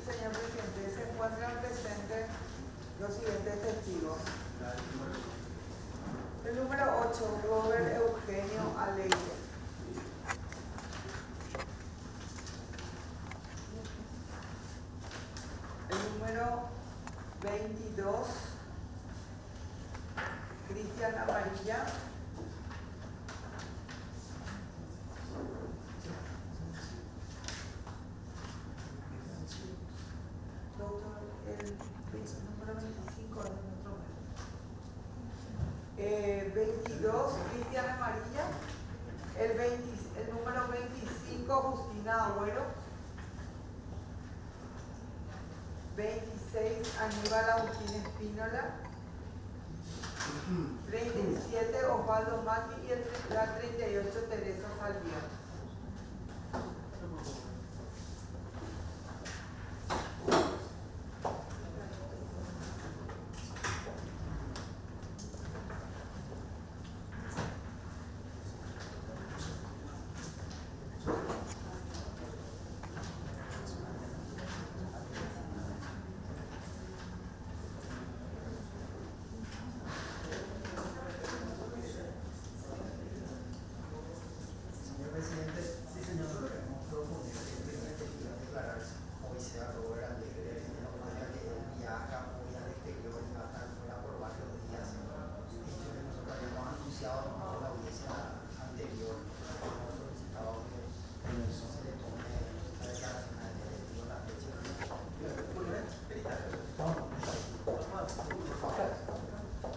señor presidente, se encuentran presentes los siguientes testigos. El número 8, Robert Eugenio Alegre. El número 22, Cristian Amarilla. El número 25 es nuestro. 22, Cristian Amarilla. El número 25, Justina Agüero. 26, Aníbal Agustín Espínola. 37, Osvaldo Mati. Y la 38, Teresa Salviano.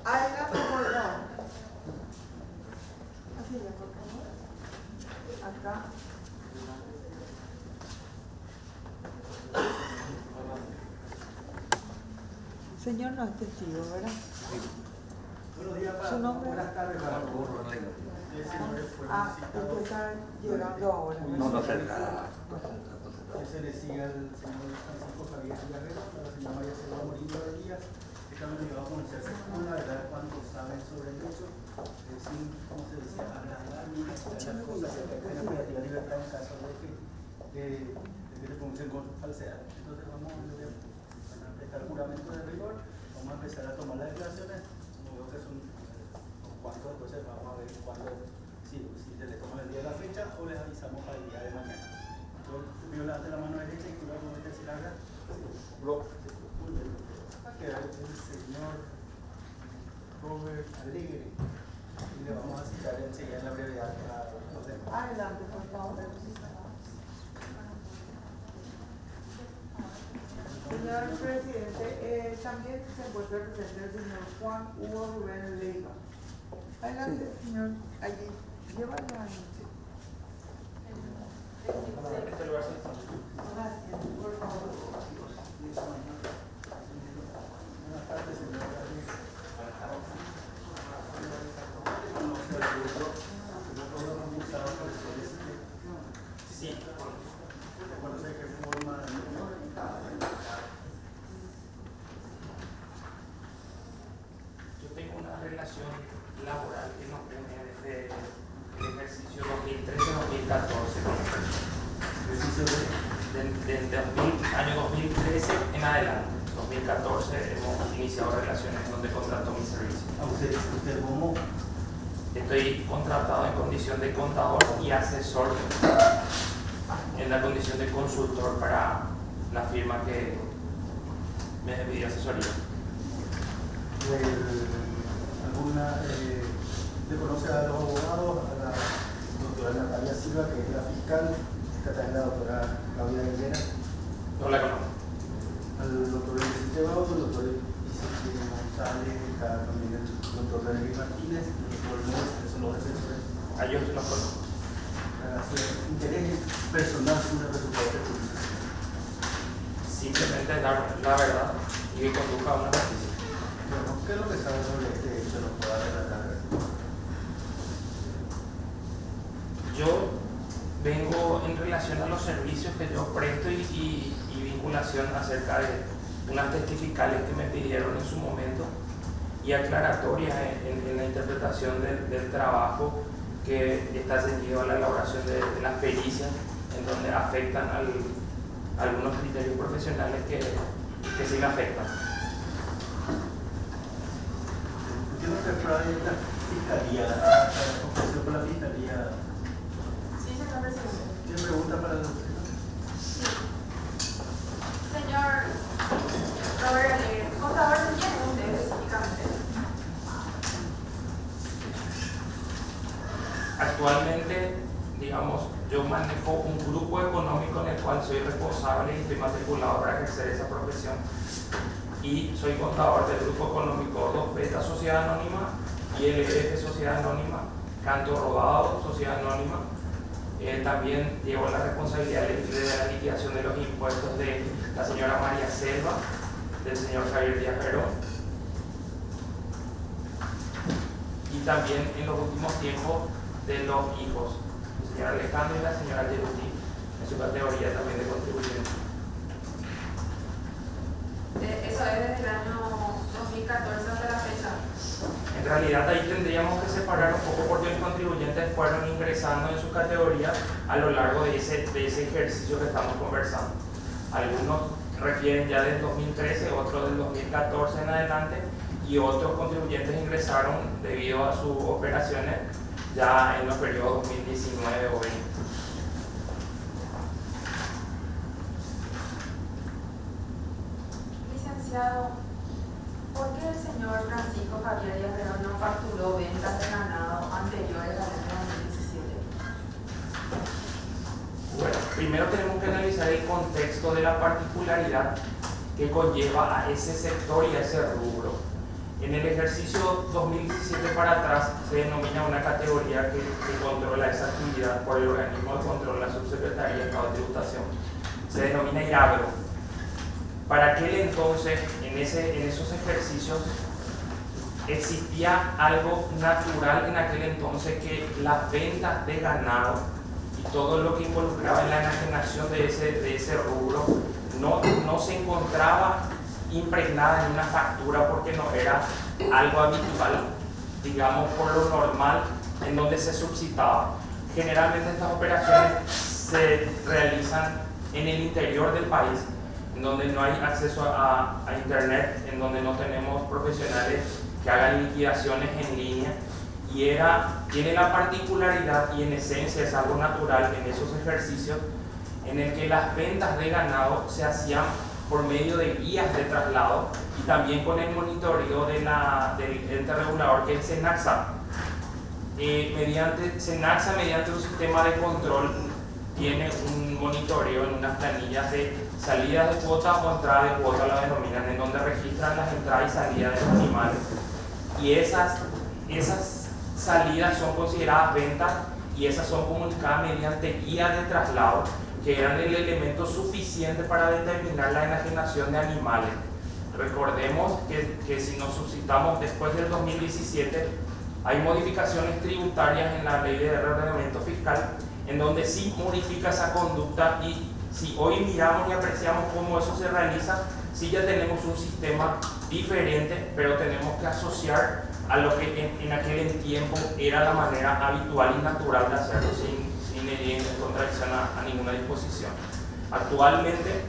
Adelante, por favor. Así ya, por favor. Acá. Señor no es testigo, ¿verdad? Sí. Buenos días, ¿Su nombre? Buenas tardes, para usted está llegando ahora. No cerca. Que se le siga al señor Francisco Javier Guerrero, a la señora María Selva Morillo de Díaz, que están obligados a conocerse con la verdad cuando saben sobre el hecho, sin, como se decía, agrandar ni explicar las cosas, que tengan relativa libertad en caso de que se pronuncien con falsedad. Entonces vamos a prestar juramento de rigor, vamos a empezar a tomar las declaraciones, como veo que son cuántos, entonces vamos a ver cuándo, si se les toma el día de la fecha o les avisamos para el día de mañana. Primero levante la mano derecha y cuidado con el tercer habla. Va a quedar el señor Robert Alegre y le vamos a citar enseguida en la brevedad a los demás. Adelante, por favor. Señor presidente, también se encuentra presente el señor Juan Hugo Rubén Leiva. Adelante, señor. Allí. Lleva la noche. Gracias, por favor. Buenas tardes, señor Alegre. Sí. Bueno, sé qué forma. Yo tengo una relación laboral que nos une desde el ejercicio 2013-2014. Desde año 2013 en adelante, 2014 hemos iniciado relaciones donde contrató mi servicio. ¿Usted cómo? Estoy contratado en condición de contador y asesor en la condición de consultor para la firma que me pidió asesoría. ¿Le conoce a los abogados? A la doctora Natalia Silva, que es la fiscal, esta también la doctora Claudia Aguilera. No la conozco. Al doctor Vicente Baudo, el doctor Vicente González, está también el doctor René Martínez, el doctor López, que son los defensores. A ellos los conozco. Interés personal sobre el resultado de justicia. Simplemente dar la verdad y que conduzca a una justicia. Bueno, ¿qué es lo que sabe sobre este hecho? ¿Nos pueda relatar? Yo vengo en relación a los servicios que yo presto y vinculación acerca de unas testificales que me pidieron en su momento y aclaratorias en la interpretación del trabajo que está ceñido a la elaboración de las pericias, en donde afectan algunos criterios profesionales que sí me afectan. Entiendo que la fiscalía, la confesión por la fiscalía. Sí, señor presidente. ¿Tiene pregunta para el señor? Sí. Señor Robert Alegre, ¿contador de quién es usted específicamente? Actualmente, digamos, yo manejo un grupo económico en el cual soy responsable y estoy matriculado para ejercer esa profesión. Y soy contador del grupo económico 2 Beta Sociedad Anónima, ILF Sociedad Anónima, Canto Rodado Sociedad Anónima. También llevo la responsabilidad de la liquidación de los impuestos de la señora María Selva, del señor Javier Díaz Verón. Y también en los últimos tiempos de los hijos, el señor Alejandro y la señora Yeruti, en su categoría también de contribuyente. Eso es desde el año 2014 hasta la fecha. En realidad ahí tendríamos que separar un poco porque los contribuyentes fueron ingresando en su categoría a lo largo de ese ejercicio que estamos conversando. Algunos refieren ya del 2013, otros del 2014 en adelante, y otros contribuyentes ingresaron debido a sus operaciones ya en los periodos 2019 o 20. Licenciado, ¿por qué el señor Francisco Javier Díaz Verón no facturó ventas de ganado anteriores al año 2017? Bueno, primero tenemos que analizar el contexto de la particularidad que conlleva a ese sector y a ese rubro. En el ejercicio 2017 para atrás se denomina una categoría que controla esa actividad por el organismo de control, la Subsecretaría de Estado de Tributación. Se denomina IAGRO. Para aquel entonces, en esos ejercicios, existía algo natural en aquel entonces que las ventas de ganado y todo lo que involucraba en la enajenación de ese rubro no se encontraba impregnada en una factura porque no era algo habitual, digamos por lo normal, en donde se subsistaba. Generalmente estas operaciones se realizan en el interior del país, en donde no hay acceso a internet, en donde no tenemos profesionales que hagan liquidaciones en línea, y tiene la particularidad, y en esencia es algo natural en esos ejercicios, en el que las ventas de ganado se hacían por medio de guías de traslado y también con el monitoreo del ente regulador que es SENACSA. SENACSA, mediante un sistema de control, tiene un monitoreo en unas planillas de salidas de cuota o entrada de cuota, la denominan, en donde registran las entradas y salidas de los animales. Y esas salidas son consideradas ventas y esas son comunicadas mediante guías de traslado, que eran el elemento suficiente para determinar la enajenación de animales. Recordemos que si nos suscitamos después del 2017, hay modificaciones tributarias en la ley de reglamento fiscal, en donde sí modifica esa conducta, y si hoy miramos y apreciamos cómo eso se realiza, sí ya tenemos un sistema diferente, pero tenemos que asociar a lo que en aquel tiempo era la manera habitual y natural de hacerlo, sin ir en contradicción a ninguna disposición. Actualmente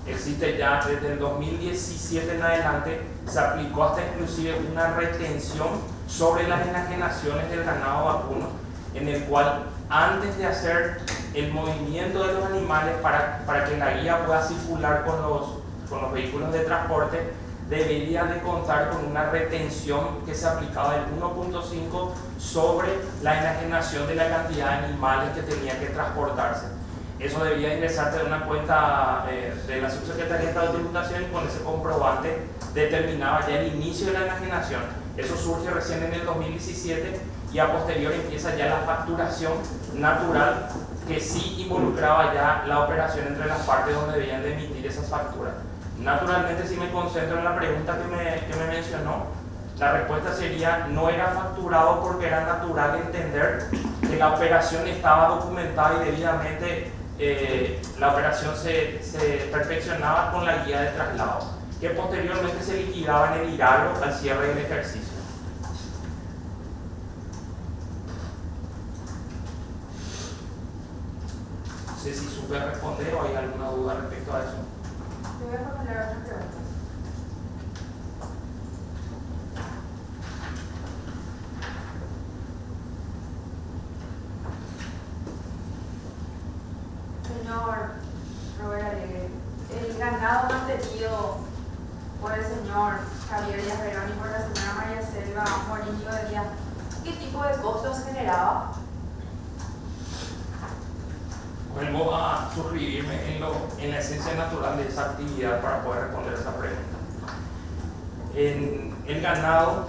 existe ya desde el 2017 en adelante, se aplicó hasta inclusive una retención sobre las enajenaciones del ganado vacuno, en el cual antes de hacer el movimiento de los animales para que la guía pueda circular con los vehículos de transporte, debería de contar con una retención que se aplicaba del 1.5 sobre la enajenación de la cantidad de animales que tenía que transportarse. Eso debía ingresarse de una cuenta de la Subsecretaría de Estado de Tributación, y con ese comprobante determinaba ya el inicio de la enajenación. Eso surge recién en el 2017 y a posterior empieza ya la facturación natural, que sí involucraba ya la operación entre las partes donde debían de emitir esas facturas. Naturalmente, si me concentro en la pregunta que me mencionó, la respuesta sería: no era facturado porque era natural entender que la operación estaba documentada y debidamente la operación se perfeccionaba con la guía de traslado, que posteriormente se liquidaba en el IRAGRO al cierre del ejercicio. No sé si supe responder o hay alguna duda respecto a eso. Te voy a formular otras preguntas. Señor Robert Alegre, el ganado mantenido por el señor Javier Díaz Verón y por la señora María Selva Morillo de Díaz, ¿qué tipo de costos generaba? Vuelvo a suscribirme en la esencia natural de esa actividad para poder responder esa pregunta. El ganado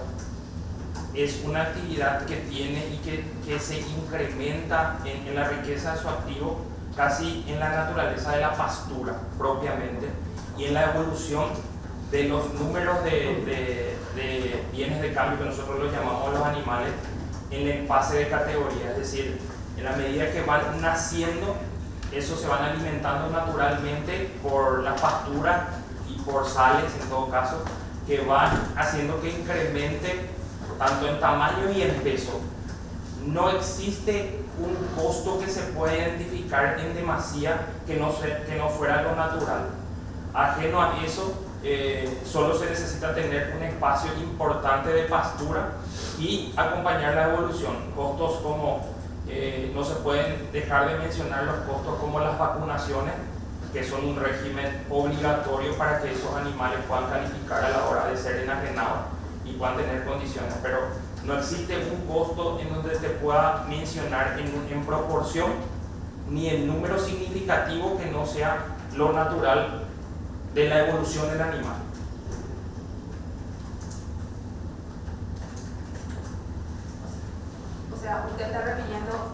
es una actividad que tiene y que se incrementa en la riqueza de su activo casi en la naturaleza de la pastura propiamente y en la evolución de los números de bienes de cambio que nosotros los llamamos los animales en el pase de categoría, es decir, en la medida que van naciendo, esos se van alimentando naturalmente por la pastura y por sales en todo caso, que van haciendo que incremente tanto en tamaño y en peso. No existe un costo que se pueda identificar en demasía que no fuera lo natural. Ajeno a eso, solo se necesita tener un espacio importante de pastura y acompañar la evolución. Costos como, no se pueden dejar de mencionar los costos como las vacunaciones, que son un régimen obligatorio para que esos animales puedan calificar a la hora de ser enajenados y puedan tener condiciones, pero no existe un costo en donde te pueda mencionar en proporción ni el número significativo que no sea lo natural de la evolución del animal. O sea, usted está refiriendo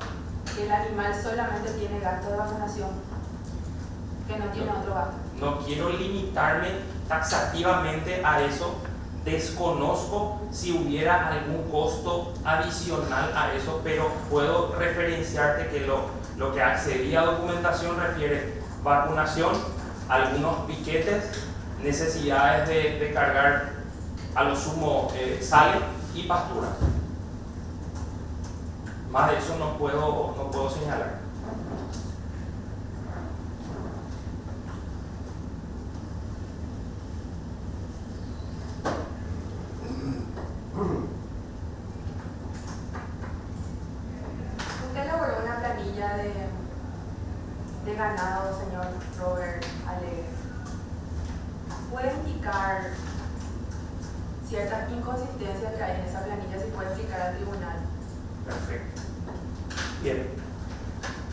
que el animal solamente tiene gasto de vacunación, que no tiene otro gasto. No quiero limitarme taxativamente a eso. Desconozco si hubiera algún costo adicional a eso, pero puedo referenciarte que lo que accedía a documentación refiere vacunación, algunos piquetes, necesidades de cargar a lo sumo sales y pasturas. Más de eso no puedo señalar. Usted elaboró una planilla de ganado, señor Robert Alegre. ¿Puede indicar ciertas inconsistencias que hay en esa planilla? Si puede explicar al tribunal. Perfecto. Bien.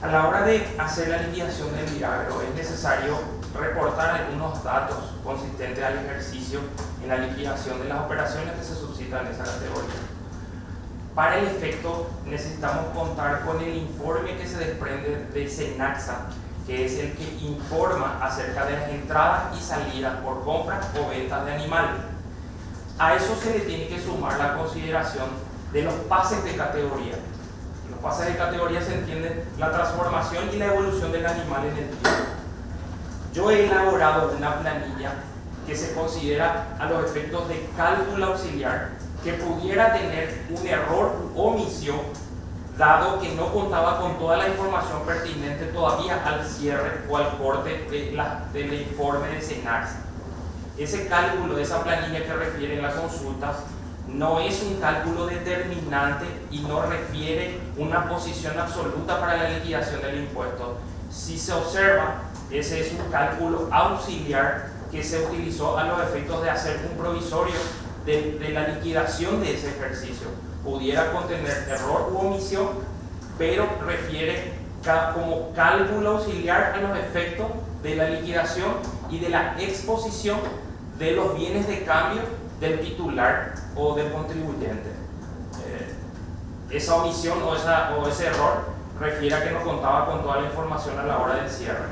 A la hora de hacer la liquidación del IRAGRO es necesario reportar algunos datos consistentes al ejercicio en la liquidación de las operaciones que se suscitan en esa categoría. Para el efecto necesitamos contar con el informe que se desprende de SENACSA, que es el que informa acerca de las entradas y salidas por compras o ventas de animales. A eso se le tiene que sumar la consideración de los pases de categoría. En los pases de categoría se entiende la transformación y la evolución del animal en el tiempo. Yo he elaborado una planilla que se considera a los efectos de cálculo auxiliar que pudiera tener un error u omisión, dado que no contaba con toda la información pertinente todavía al cierre o al corte del informe de SENACSA. Ese cálculo de esa planilla que refiere en las consultas no es un cálculo determinante y no refiere una posición absoluta para la liquidación del impuesto. Si se observa, ese es un cálculo auxiliar que se utilizó a los efectos de hacer un provisorio de la liquidación de ese ejercicio. Pudiera contener error u omisión, pero refiere como cálculo auxiliar a los efectos de la liquidación y de la exposición de los bienes de cambio del titular o del contribuyente. Esa omisión o ese error refiere a que no contaba con toda la información a la hora del cierre.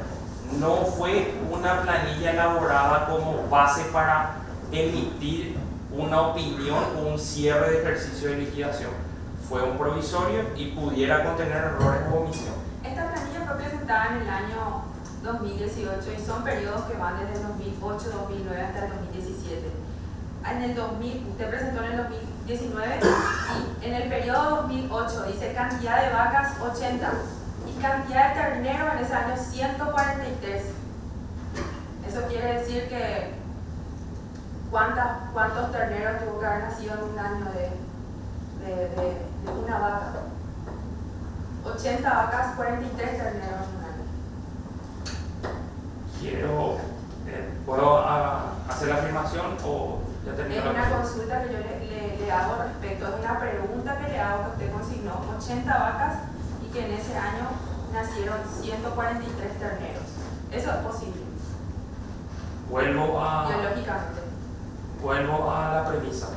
No fue una planilla elaborada como base para emitir una opinión o un cierre de ejercicio de liquidación. Fue un provisorio y pudiera contener errores o omisión. Esta planilla fue presentada está en el año 2018 y son periodos que van desde el 2008, 2009 hasta el 2017. En el 2000, usted presentó en el 2019 y en el periodo 2008 dice cantidad de vacas 80 y cantidad de terneros en ese año 143. Eso quiere decir que ¿cuántos terneros tuvo que haber nacido en un año de una vaca? 80 vacas, 43 terneros en un año. ¿Puedo hacer la afirmación o ya terminé? Es la una consulta? consulta que yo le hago respecto, es una pregunta que le hago que usted consignó 80 vacas y que en ese año nacieron 143 terneros. Eso es posible, biológicamente. Vuelvo a la premisa.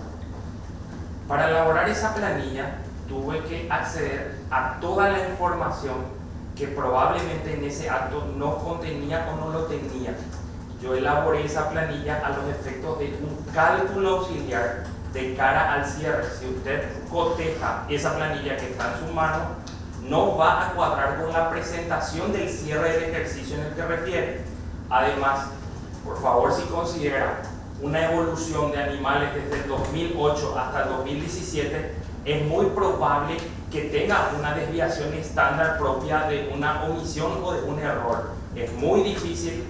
Para elaborar esa planilla tuve que acceder a toda la información que probablemente en ese acto no contenía o no lo tenía. Yo elaboré esa planilla a los efectos de un cálculo auxiliar de cara al cierre. Si usted coteja esa planilla que está en su mano, no va a cuadrar con la presentación del cierre del ejercicio en el que refiere. Además, por favor, si considera una evolución de animales desde el 2008 hasta el 2017, es muy probable que tenga una desviación estándar propia de una omisión o de un error. Es muy difícil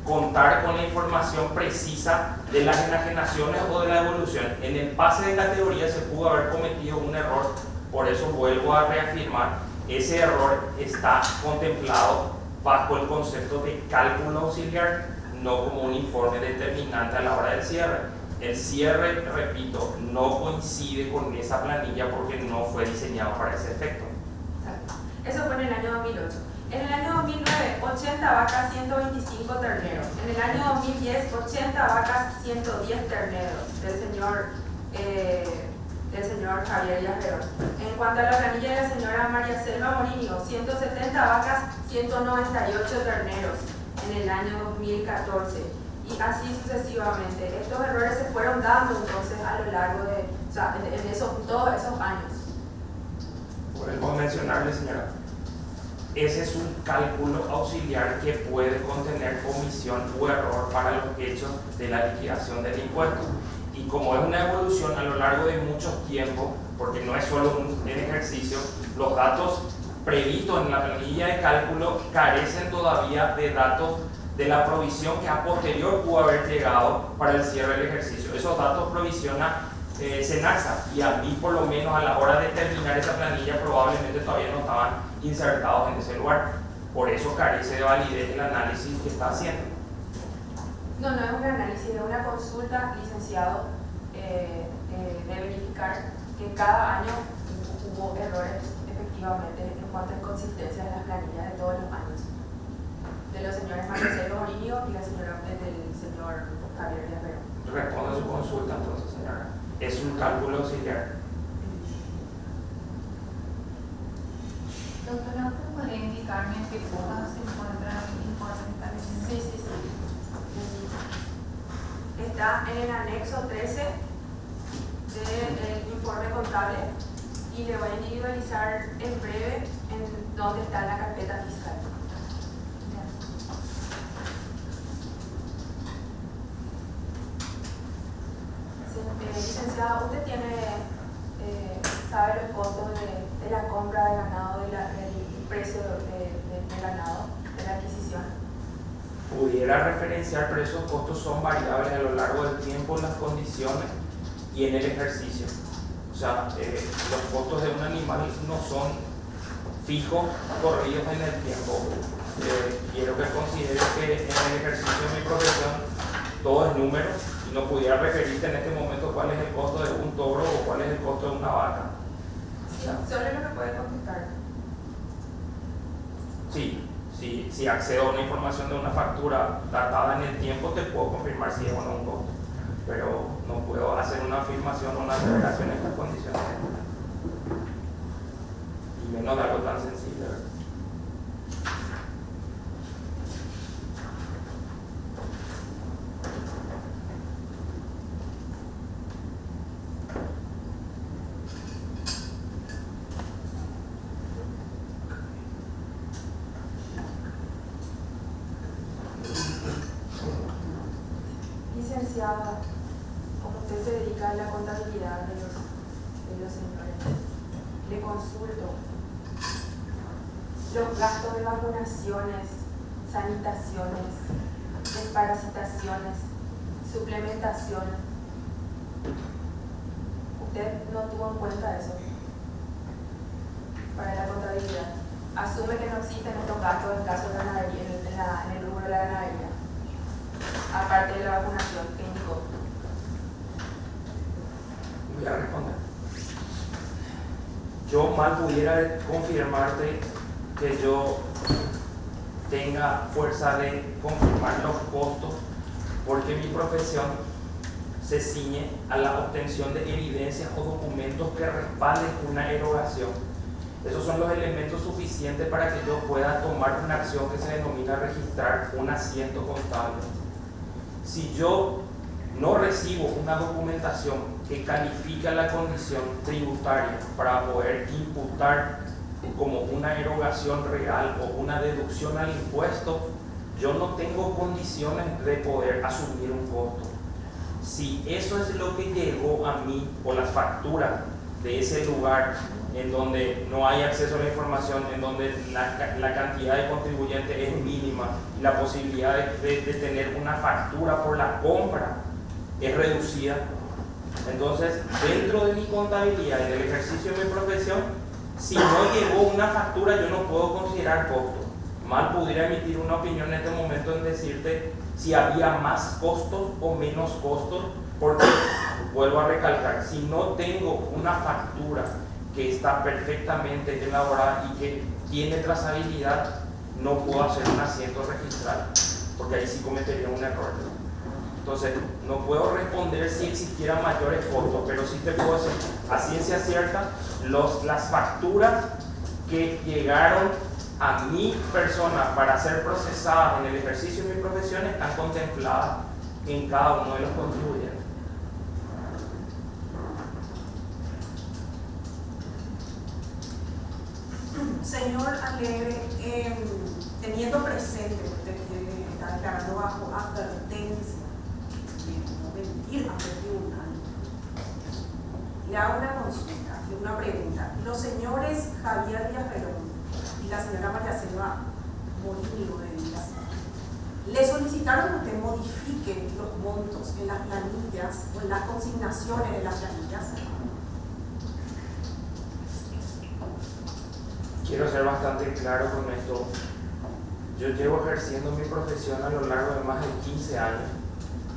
contar con la información precisa de las enajenaciones o de la evolución. En el pase de categoría se pudo haber cometido un error, por eso vuelvo a reafirmar, ese error está contemplado bajo el concepto de cálculo auxiliar, no como un informe determinante a la hora del cierre. El cierre, repito, no coincide con esa planilla porque no fue diseñado para ese efecto. Eso fue en el año 2008. En el año 2009, 80 vacas, 125 terneros. En el año 2010, 80 vacas, 110 terneros del señor Javier Yajerón. En cuanto a la planilla de la señora María Selva Morinho, 170 vacas, 198 terneros en el año 2014. Y así sucesivamente. Estos errores se fueron dando entonces a lo largo de, todos esos años. Vuelvo a mencionarle, señora, ese es un cálculo auxiliar que puede contener omisión u error para los hechos de la liquidación del impuesto. Y como es una evolución a lo largo de muchos tiempos, porque no es solo un ejercicio, los datos previstos en la planilla de cálculo carecen todavía de datos de la provisión que a posterior pudo haber llegado para el cierre del ejercicio. Esos datos provisiona Senaxa, y a mí por lo menos a la hora de terminar esa planilla probablemente todavía no estaban insertados en ese lugar. Por eso carece de validez el análisis que está haciendo. No, no es un análisis, es una consulta, licenciado, de verificar que cada año hubo errores efectivamente en cuanto a inconsistencias en las planillas de todos los años. De los señores Marcelo Morillo y del señor Javier Yajerón. Responde a su consulta entonces, señora. Es un cálculo auxiliar. Doctora, ¿usted podría indicarme en qué cosas se encuentra el informe establecido? Sí. Está en el anexo 13 del informe contable y le voy a individualizar en breve en dónde está la carpeta fiscal. Licenciado, ¿usted sabe los costos de la compra de ganado, del precio de ganado, de la adquisición? Pudiera referenciar, pero esos costos son variables a lo largo del tiempo, en las condiciones y en el ejercicio. O sea, los costos de un animal no son fijos, corridos en el tiempo. Quiero que considere que en el ejercicio de mi profesión todo es número y no pudiera referirte en este momento cuál es el costo de un toro o cuál es el costo de una vaca. Sí, solo lo que puede contestar. Sí, si accedo a una información de una factura datada en el tiempo, te puedo confirmar si es o no un costo, pero no puedo hacer una afirmación o una aseveración en estas condiciones, y menos de algo tan sensible, ¿verdad? licenciado, como usted se dedica a la contabilidad de los señores, le consulto. Los gastos de vacunaciones, sanitaciones, desparasitaciones, suplementación, ¿usted no tuvo en cuenta eso para la contabilidad? Asume que no existen estos gastos en caso de ganadería, en el rubro de la ganadería, aparte de la vacunación que indicó. Voy a responder. Yo mal pudiera confirmarte que yo tenga fuerza de confirmar los costos, porque mi profesión se ciñe a la obtención de evidencias o documentos que respalden una erogación. Esos son los elementos suficientes para que yo pueda tomar una acción que se denomina registrar un asiento contable. Si yo no recibo una documentación que califica la condición tributaria para poder imputar como una erogación real o una deducción al impuesto, yo no tengo condiciones de poder asumir un costo. Si eso es lo que llegó a mí o las facturas de ese lugar en donde no hay acceso a la información, en donde la cantidad de contribuyentes es mínima, la posibilidad de tener una factura por la compra es reducida, entonces dentro de mi contabilidad y del ejercicio de mi profesión, si no llegó una factura, yo no puedo considerar costo. Mal pudiera emitir una opinión en este momento en decirte si había más costos o menos costos, porque vuelvo a recalcar, si no tengo una factura que está perfectamente elaborada y que tiene trazabilidad, no puedo hacer un asiento registral, porque ahí sí cometería un error. Entonces, no puedo responder si existieran mayores costos, pero sí te puedo decir a ciencia cierta, las facturas que llegaron a mi persona para ser procesadas en el ejercicio de mi profesión están contempladas en cada uno de los contribuyentes. Señor Alegre, teniendo presente que usted está declarando bajo advertencia de no mentir ante el tribunal, le hago una consulta, una pregunta. Los señores Javier Díaz Perón y la señora María Selva Morillo de Díaz le solicitaron que usted modifique los montos en las planillas o en las consignaciones de las planillas. Quiero ser bastante claro con esto. Yo llevo ejerciendo mi profesión a lo largo de más de 15 años.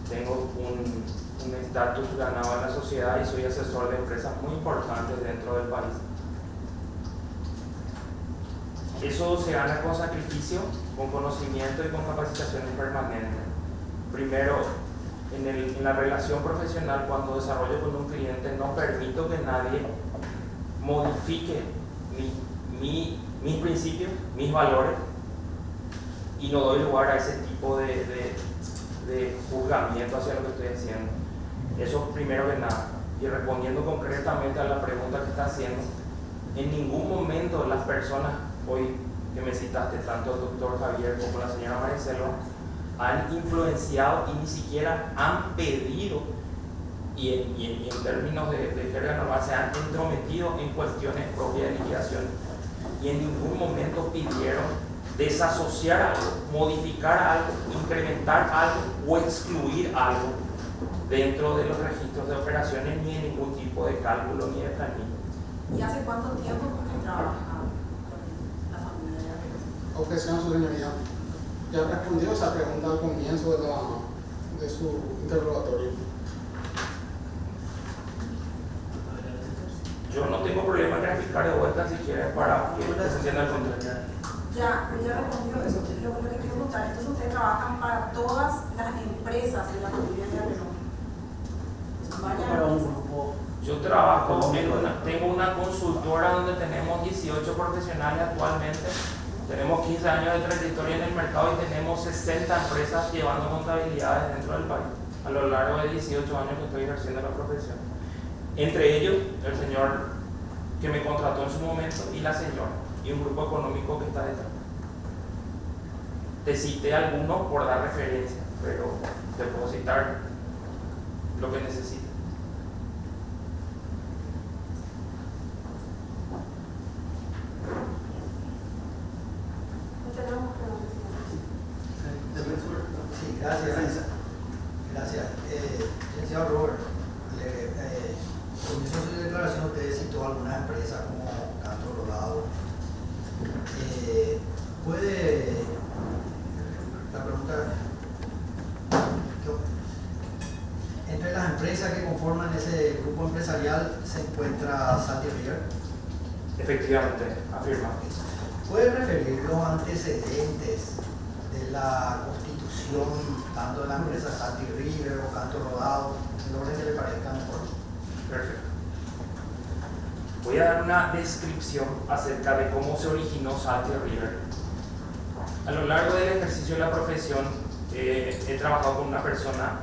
Tengo un estatus ganado en la sociedad y soy asesor de empresas muy importantes dentro del país. Eso se gana con sacrificio, con conocimiento y con capacitaciones permanentes. Primero, en la relación profesional, cuando desarrollo con un cliente, no permito que nadie modifique mis principios, mis valores, y no doy lugar a ese tipo de juzgamiento hacia lo que estoy haciendo. Eso primero que nada. Y respondiendo concretamente a la pregunta que está haciendo, en ningún momento las personas hoy que me citaste, tanto el doctor Javier como la señora Maricela, han influenciado y ni siquiera han pedido, y en términos de jerga normal, se han entrometido en cuestiones propias de liquidación, y en ningún momento pidieron desasociar algo, modificar algo, incrementar algo o excluir algo dentro de los registros de operaciones, ni en ningún tipo de cálculo ni de planilla. ¿Y hace cuánto tiempo que usted trabaja con la familia de Alegre? Objeción, su señoría. Ya respondió esa pregunta al comienzo de su interrogatorio. Yo no tengo problema en graficar de vuelta si quieres para que se entienda el contrario. Ya respondió eso. Lo que quiero preguntar, entonces ustedes trabajan para todas las empresas de la familia de Alegre. Para un grupo. Yo trabajo, tengo una consultora donde tenemos 18 profesionales actualmente, tenemos 15 años de trayectoria en el mercado y tenemos 60 empresas llevando contabilidades dentro del país a lo largo de 18 años que estoy ejerciendo la profesión. Entre ellos, el señor que me contrató en su momento y la señora, y un grupo económico que está detrás. Te cité algunos por dar referencia, pero te puedo citar lo que necesita. No tenemos preguntas, señor. Sí, gracias. Gracias. Licenciado Robert, comienzo de su declaración usted citó algunas empresas como Castro Rodado. ¿Puede, la pregunta, entre las empresas que conforman ese grupo empresarial se encuentra Salty River? Efectivamente, afirma. ¿Puede referir los antecedentes de la constitución tanto de la empresa Salty River o Canto Rodado, en orden que le parezca mejor? Perfecto. Voy a dar una descripción acerca de cómo se originó Salty River. A lo largo del ejercicio de la profesión he trabajado con una persona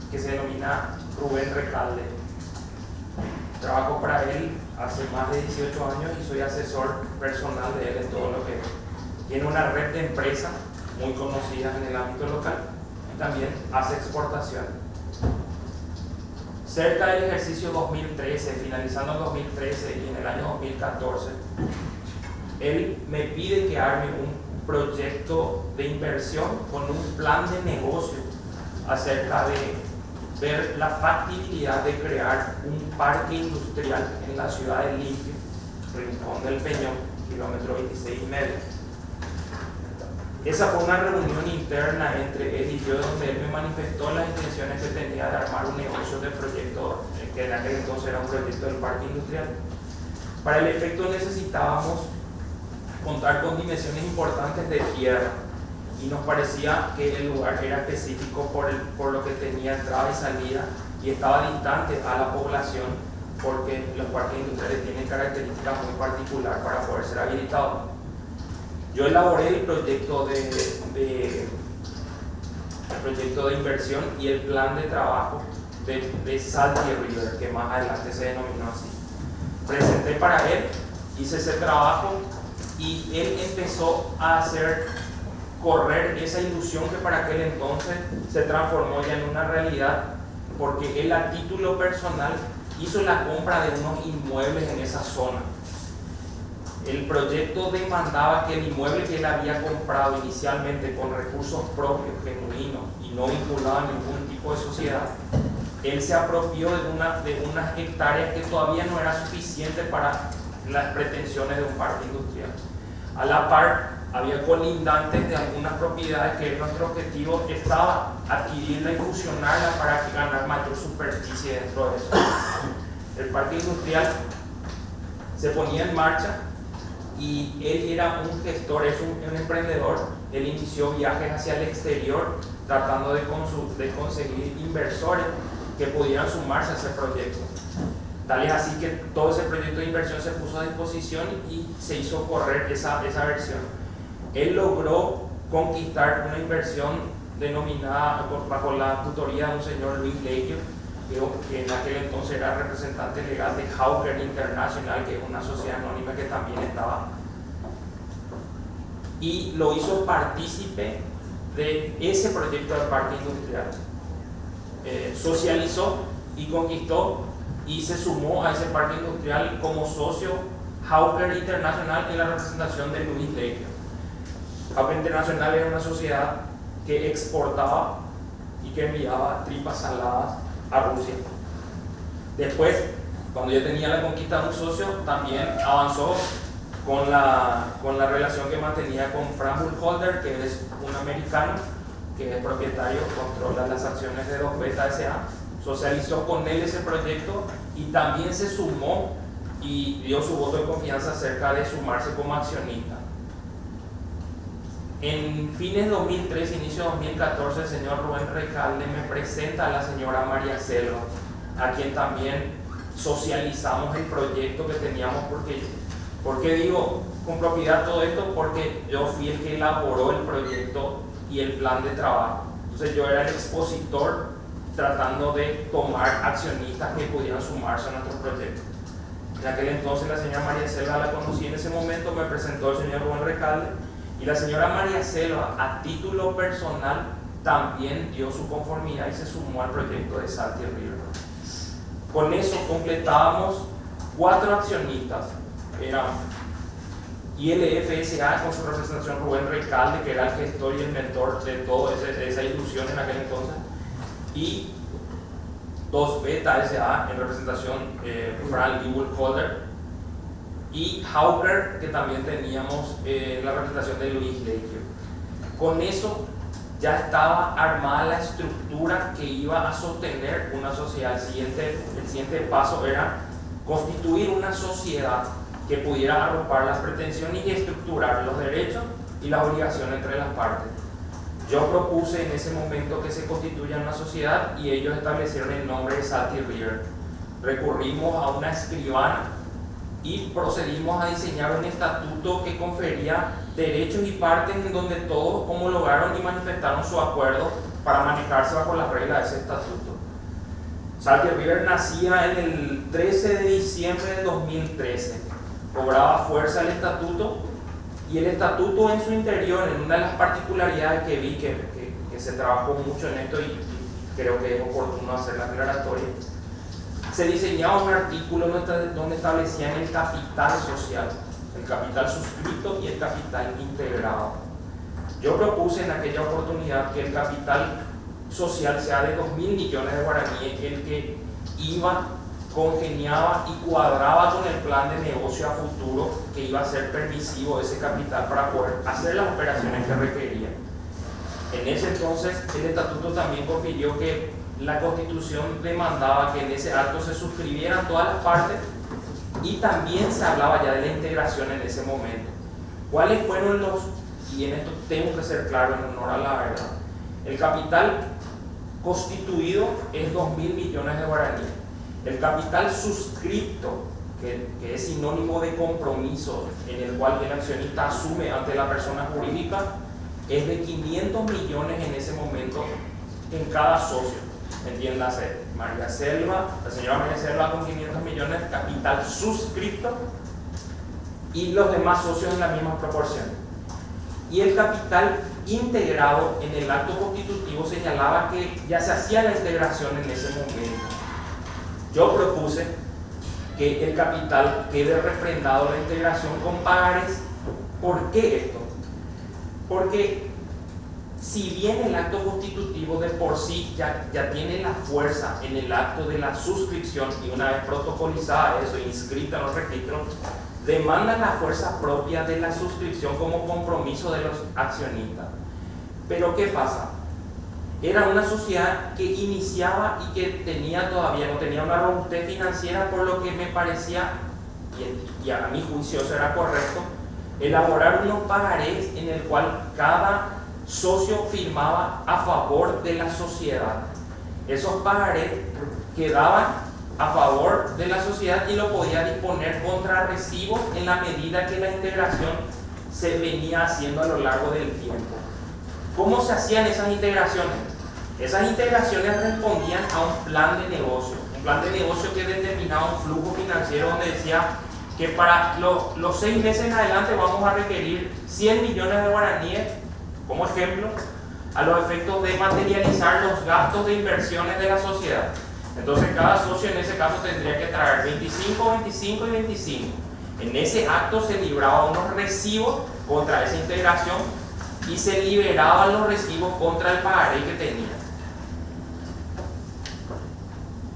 que se denomina Rubén Recalde. Trabajo para él hace más de 18 años y soy asesor personal de él en todo lo que tiene una red de empresas muy conocidas en el ámbito local y también hace exportación. Cerca del ejercicio 2013, finalizando el 2013 y en el año 2014, él me pide que arme un proyecto de inversión con un plan de negocio acerca de ver la factibilidad de crear un parque industrial en la ciudad de Limpio, Rincón del Peñón, kilómetro 26 y medio. Esa fue una reunión interna entre él y yo donde él me manifestó las intenciones que tenía de armar un negocio de proyecto, que en aquel entonces era un proyecto del parque industrial. Para el efecto necesitábamos contar con dimensiones importantes de tierra y nos parecía que el lugar era específico por lo que tenía entrada y salida y estaba distante a la población porque los parques industriales tienen características muy particulares para poder ser habilitados. Yo elaboré el proyecto de inversión y el plan de trabajo de Salty River, que más adelante se denominó así. Presenté para él, hice ese trabajo y él empezó a hacer correr esa ilusión que para aquel entonces se transformó ya en una realidad, porque él a título personal hizo la compra de unos inmuebles en esa zona. El proyecto demandaba que el inmueble que él había comprado inicialmente con recursos propios, genuinos y no vinculado a ningún tipo de sociedad, él se apropió de unas hectáreas que todavía no era suficiente para las pretensiones de un parque industrial. A la par, había colindantes de algunas propiedades que nuestro objetivo estaba adquirirla y fusionarla para ganar mayor superficie dentro de eso. El parque industrial se ponía en marcha y él era un gestor, es un emprendedor. Él inició viajes hacia el exterior tratando de conseguir inversores que pudieran sumarse a ese proyecto. Tal es así que todo ese proyecto de inversión se puso a disposición y se hizo correr esa versión. Él logró conquistar una inversión denominada bajo la tutoría de un señor Luis Leggio, que en aquel entonces era representante legal de Hawker International, que es una sociedad anónima que también estaba, y lo hizo partícipe de ese proyecto del parque industrial. Socializó y conquistó y se sumó a ese parque industrial como socio Hawker International en la representación de Luis Leggio. Hawker International era una sociedad que exportaba y que enviaba tripas saladas a Rusia. Después, cuando ya tenía la conquista de un socio, también avanzó con la relación que mantenía con Frank Burkholder, que es un americano que es propietario, controla las acciones de 2Beta S.A. Socializó con él ese proyecto y también se sumó y dio su voto de confianza acerca de sumarse como accionista. En fines de 2013, inicio de 2014, el señor Rubén Recalde me presenta a la señora María Selva, a quien también socializamos el proyecto que teníamos. ¿Por qué digo con propiedad todo esto? Porque yo fui el que elaboró el proyecto y el plan de trabajo. Entonces yo era el expositor tratando de tomar accionistas que pudieran sumarse a nuestro proyecto. En aquel entonces la señora María Selva la conocí en ese momento, me presentó el señor Rubén Recalde. Y la señora María Selva, a título personal, también dio su conformidad y se sumó al proyecto de Salty River. Con eso completábamos 4 accionistas. Eran ILFSA con su representación Rubén Recalde, que era el gestor y el mentor de toda esa ilusión en aquel entonces, y 2Beta SA en representación Frank Leeuwenhoek, y Hawker, que también teníamos la representación de Luis Leikio. Con eso ya estaba armada la estructura que iba a sostener una sociedad. El siguiente paso era constituir una sociedad que pudiera arropar las pretensiones y estructurar los derechos y las obligaciones entre las partes. Yo propuse en ese momento que se constituya una sociedad y ellos establecieron el nombre de Salty River. Recurrimos a una escribana y procedimos a diseñar un estatuto que confería derechos y partes en donde todos homologaron y manifestaron su acuerdo para manejarse bajo las reglas de ese estatuto. Salty River nacía en el 13 de diciembre de 2013. Cobraba fuerza el estatuto, y el estatuto en su interior, en una de las particularidades que vi que se trabajó mucho en esto y creo que es oportuno hacer la aclaratoria, se diseñaba un artículo donde establecían el capital social, el capital suscrito y el capital integrado. Yo propuse en aquella oportunidad que el capital social sea de 2.000 millones de guaraníes, el que iba, congeniaba y cuadraba con el plan de negocio a futuro que iba a ser permisivo ese capital para poder hacer las operaciones que requería. En ese entonces el estatuto también confirió que la Constitución demandaba que en ese acto se suscribieran todas las partes, y también se hablaba ya de la integración en ese momento. ¿Cuáles fueron los? Y en esto tengo que ser claro en honor a la verdad. El capital constituido es 2.000 millones de guaraníes. El capital suscripto, que es sinónimo de compromiso, en el cual el accionista asume ante la persona jurídica, es de 500 millones en ese momento en cada socio. Entiéndase, María Selva, la señora María Selva con 500 millones, capital suscripto, y los demás socios en la misma proporción. Y el capital integrado en el acto constitutivo señalaba que ya se hacía la integración en ese momento. Yo propuse que el capital quede refrendado la integración con pagares. ¿Por qué esto? Porque si bien el acto constitutivo de por sí ya tiene la fuerza en el acto de la suscripción, y una vez protocolizada eso, inscrita en los registros, demanda la fuerza propia de la suscripción como compromiso de los accionistas. Pero ¿qué pasa? Era una sociedad que iniciaba y que todavía no tenía una robustez financiera, por lo que me parecía, y a mi juicio eso era correcto, elaborar unos pagarés en el cual cada socio firmaba a favor de la sociedad. Esos pagarés quedaban a favor de la sociedad y lo podía disponer contra recibo en la medida que la integración se venía haciendo a lo largo del tiempo. ¿Cómo se hacían esas integraciones? Esas integraciones respondían a un plan de negocio que determinaba un flujo financiero donde decía que para los 6 meses en adelante vamos a requerir 100 millones de guaraníes, como ejemplo, a los efectos de materializar los gastos de inversiones de la sociedad. Entonces cada socio en ese caso tendría que traer 25, 25 y 25. En ese acto se libraban unos recibos contra esa integración y se liberaban los recibos contra el pagaré que tenía.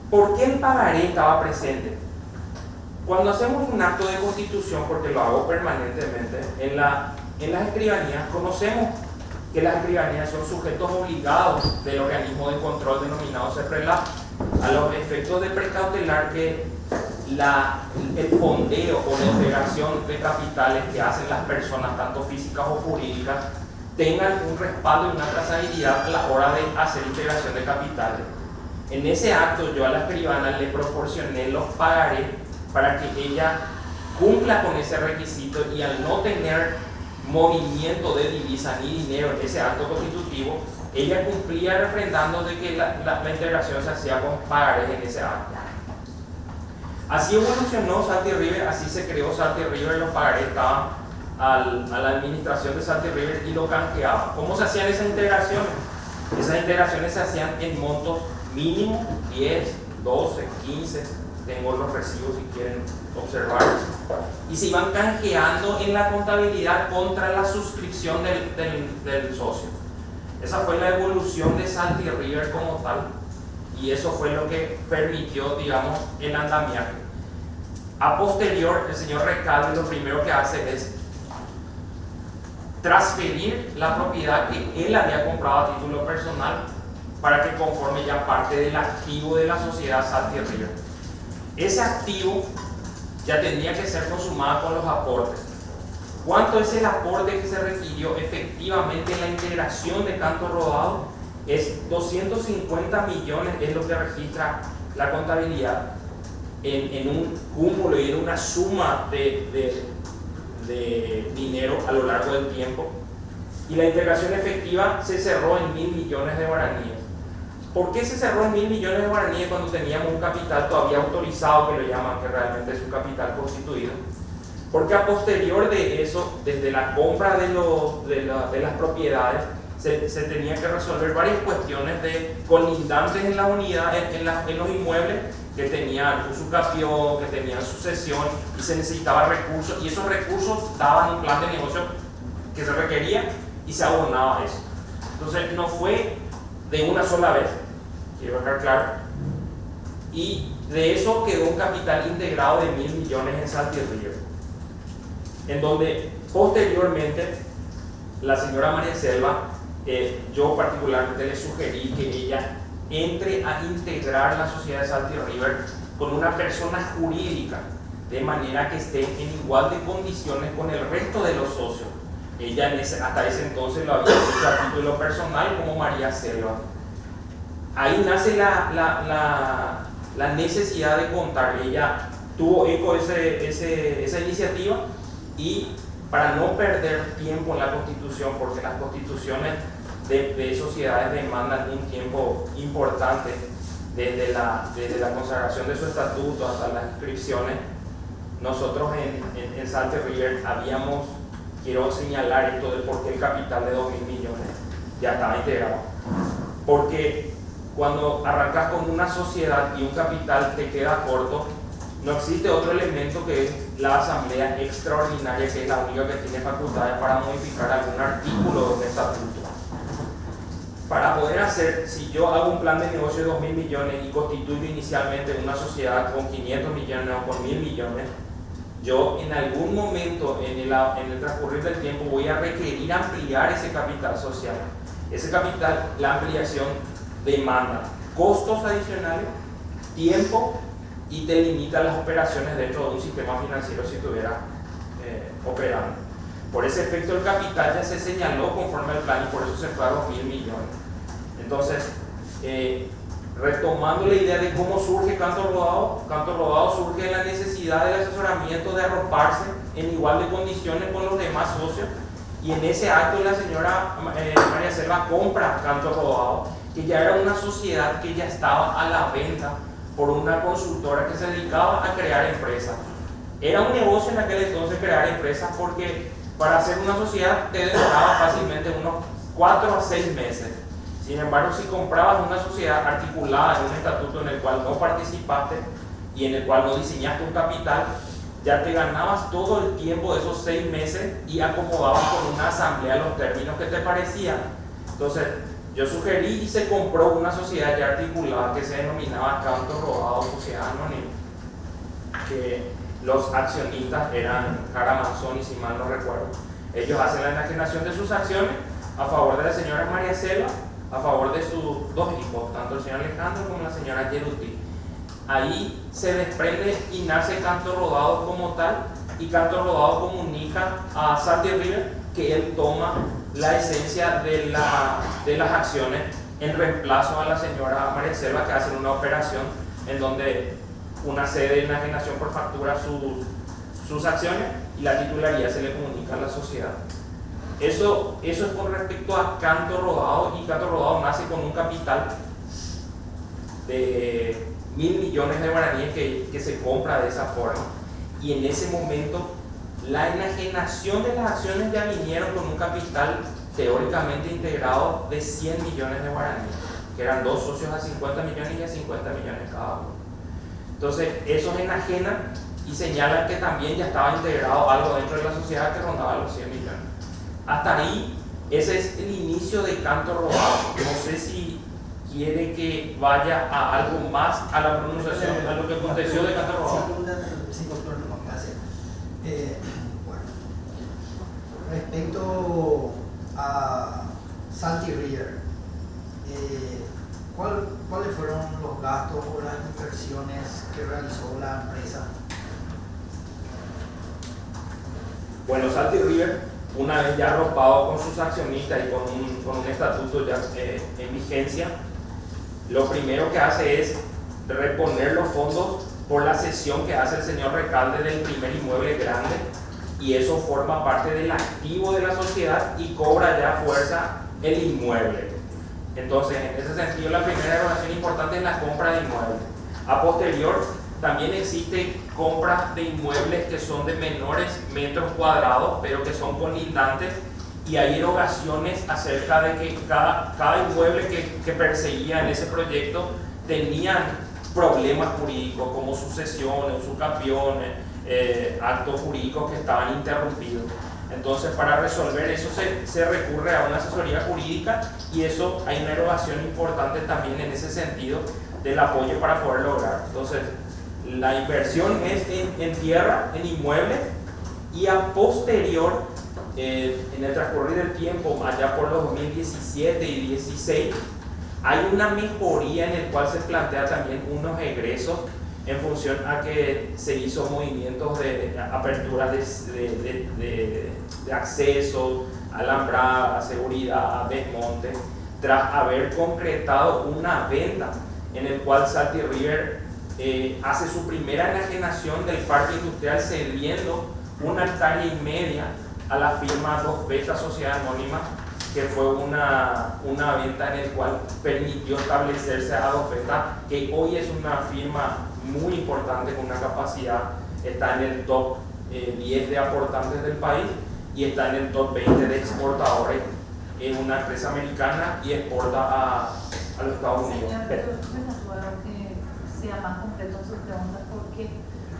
¿Por qué el pagaré estaba presente? Cuando hacemos un acto de constitución, porque lo hago permanentemente, en las escribanías conocemos que las escribanías son sujetos obligados del organismo de control denominado CEPRELAP, a los efectos de precautelar que el fondeo o la integración de capitales que hacen las personas, tanto físicas o jurídicas, tengan un respaldo y una trazabilidad a la hora de hacer integración de capitales. En ese acto yo a la escribana le proporcioné los pagarés para que ella cumpla con ese requisito, y al no tener movimiento de divisa ni dinero en ese acto constitutivo, ella cumplía refrendando de que la integración se hacía con pagarés en ese acto. Así evolucionó Salty River, así se creó Salty River. Los pagarés estaban a la administración de Salty River y lo canjeaban. ¿Cómo se hacían esas integraciones? Esas integraciones se hacían en montos mínimos, 10, 12, 15, tengo los recibos si quieren observar, y se iban canjeando en la contabilidad contra la suscripción del socio. Esa fue la evolución de Salty River como tal, y eso fue lo que permitió, digamos, el andamiaje. A posterior, el señor Recalde lo primero que hace es transferir la propiedad que él había comprado a título personal para que conforme ya parte del activo de la sociedad Salty River. Ese activo ya tendría que ser consumado con los aportes. ¿Cuánto es el aporte que se requirió efectivamente en la integración de Canto Rodado? Es 250 millones, es lo que registra la contabilidad en un cúmulo y en una suma de dinero a lo largo del tiempo. Y la integración efectiva se cerró en 1.000 millones de guaraníes. ¿Por qué se cerró en 1.000 millones de guaraníes cuando teníamos un capital todavía autorizado, que lo llaman, que realmente es un capital constituido? Porque a posterior de eso, desde la compra de las propiedades, se tenía que resolver varias cuestiones colindantes en la unidad, en los inmuebles, que tenían usucapión, que tenían sucesión, y se necesitaban recursos, y esos recursos daban un plan de negocio que se requería y se abonaba a eso. Entonces no fue de una sola vez, quiero dejar claro, y de eso quedó un capital integrado de 1.000 millones en Salty River, en donde posteriormente la señora María Selva, yo particularmente le sugerí que ella entre a integrar la sociedad de Salty River con una persona jurídica, de manera que esté en igual de condiciones con el resto de los socios. Ella hasta ese entonces lo había hecho a título personal como María Selva. Ahí nace la necesidad de contar. Ella tuvo eco esa iniciativa, y para no perder tiempo en la constitución, porque las constituciones de sociedades demandan un tiempo importante desde la consagración de su estatuto hasta las inscripciones, nosotros en Salty River quiero señalar esto de por qué el capital de 2.000 millones ya estaba integrado. Porque cuando arrancas con una sociedad y un capital te queda corto, no existe otro elemento que es la asamblea extraordinaria, que es la única que tiene facultades para modificar algún artículo de un estatuto. Para poder hacer, si yo hago un plan de negocio de 2.000 millones y constituyo inicialmente una sociedad con 500 millones o con 1.000 millones, yo en algún momento en el transcurrir del tiempo voy a requerir ampliar ese capital social. Ese capital, la ampliación demanda costos adicionales, tiempo, y te limita las operaciones dentro de un sistema financiero si estuviera operando. Por ese efecto el capital ya se señaló conforme al plan, y por eso se fue a 2.000 millones. Entonces, retomando la idea de cómo surge Canto Rodado surge de la necesidad del asesoramiento, de arroparse en igual de condiciones con los demás socios, y en ese acto la señora María Selva compra Canto Rodado, que ya era una sociedad que ya estaba a la venta por una consultora que se dedicaba a crear empresas. Era un negocio en aquel entonces crear empresas, porque para hacer una sociedad te demoraba fácilmente unos 4 a 6 meses. Sin embargo, si comprabas una sociedad articulada en un estatuto en el cual no participaste y en el cual no diseñaste un capital, ya te ganabas todo el tiempo de esos 6 meses y acomodabas con una asamblea los términos que te parecían. Entonces, yo sugerí y se compró una sociedad ya articulada que se denominaba Canto Rodado Sociedad Anónima, que los accionistas eran Caramanzón, y si mal no recuerdo. Ellos hacen la enajenación de sus acciones a favor de la señora María Selva, a favor de sus 2 hijos, tanto el señor Alejandro como la señora Yeruti. Ahí se desprende y nace Canto Rodado como tal, y Canto Rodado comunica a Salty River que él toma la esencia de las acciones en reemplazo a la señora María Selva, que hace una operación en donde una sede de enajenación por factura sus acciones y la titularidad se le comunica a la sociedad. Eso es con respecto a Canto Rodado, y Canto Rodado nace con un capital de 1.000 millones de guaraníes que se compra de esa forma, y en ese momento la enajenación de las acciones ya vinieron con un capital teóricamente integrado de 100 millones de guaraníes, que eran dos socios a 50 millones y a 50 millones cada uno. Entonces, esos enajenan y señalan que también ya estaba integrado algo dentro de la sociedad que rondaba los 100 millones. Hasta ahí, ese es el inicio de Canto Rodado. No sé si quiere que vaya a algo más a la pronunciación, a lo que aconteció de Canto Rodado. Sí, doctor, no, gracias. Bueno, respecto a Salty River, ¿cuáles fueron los gastos o las inversiones que realizó la empresa? Bueno, Salty River, una vez ya arropado con sus accionistas y con un estatuto ya en vigencia, lo primero que hace es reponer los fondos por la cesión que hace el señor Recalde del primer inmueble grande, y eso forma parte del activo de la sociedad y cobra ya fuerza el inmueble. Entonces, en ese sentido, la primera erogación importante es la compra de inmuebles. A posterior, también existe compras de inmuebles que son de menores metros cuadrados, pero que son colindantes, y hay erogaciones acerca de que cada inmueble que perseguía en ese proyecto tenían problemas jurídicos como sucesiones, usucapión, actos jurídicos que estaban interrumpidos. Entonces, para resolver eso se recurre a una asesoría jurídica, y eso hay una erogación importante también en ese sentido del apoyo para poder lograr. Entonces, la inversión es en tierra, en inmuebles, y a posterior, en el transcurrir del tiempo, allá por los 2017 y 2016, hay una mejoría en el cual se plantea también unos egresos en función a que se hizo movimientos de aperturas de acceso, alambrada, seguridad, desmonte, tras haber concretado una venta en el cual Salty River hace su primera enajenación del parque industrial, cediendo 1,5 hectáreas a la firma Dos Betas Sociedad Anónima, que fue una venta en el cual permitió establecerse a Dos Betas, que hoy es una firma muy importante con una capacidad, está en el top 10 de aportantes del país y está en el top 20 de exportadores. Es una empresa americana y exporta a los Estados Unidos. Señor, yo me acuerdo que sea más completo en sus preguntas,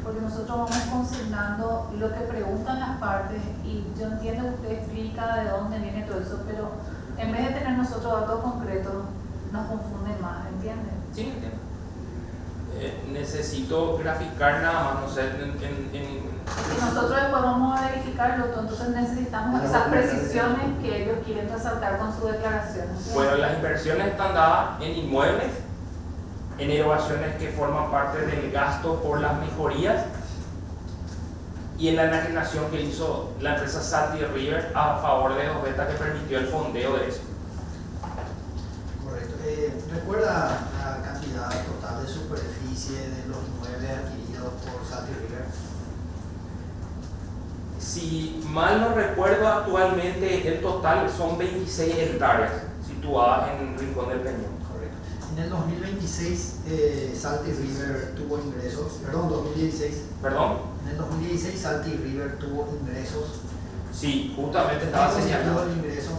porque nosotros vamos consignando lo que preguntan las partes, y yo entiendo que usted explica de dónde viene todo eso, pero en vez de tener nosotros datos concretos, nos confunden más, ¿entiende? Sí, entiendo. Necesito graficar nada más, no sé, Y nosotros después vamos a verificarlo, entonces necesitamos esas precisiones que ellos quieren resaltar con su declaración. Bueno, las inversiones están dadas en inmuebles, en erogaciones que forman parte del gasto por las mejorías, y en la enajenación que hizo la empresa Salty River a favor de Dos Betas, que permitió el fondeo de eso. Correcto. ¿Recuerda la cantidad total de superficie de los inmuebles adquiridos por Salty River? Si mal no recuerdo, actualmente el total son 26 hectáreas situadas en Rincón del Peñón. Correcto. En el 2026 Salty River tuvo ingresos, perdón, 2016. ¿Perdón? En el 2016 Salty River tuvo ingresos. Sí, justamente estaba ¿Qué constituyó señalando. el ingreso?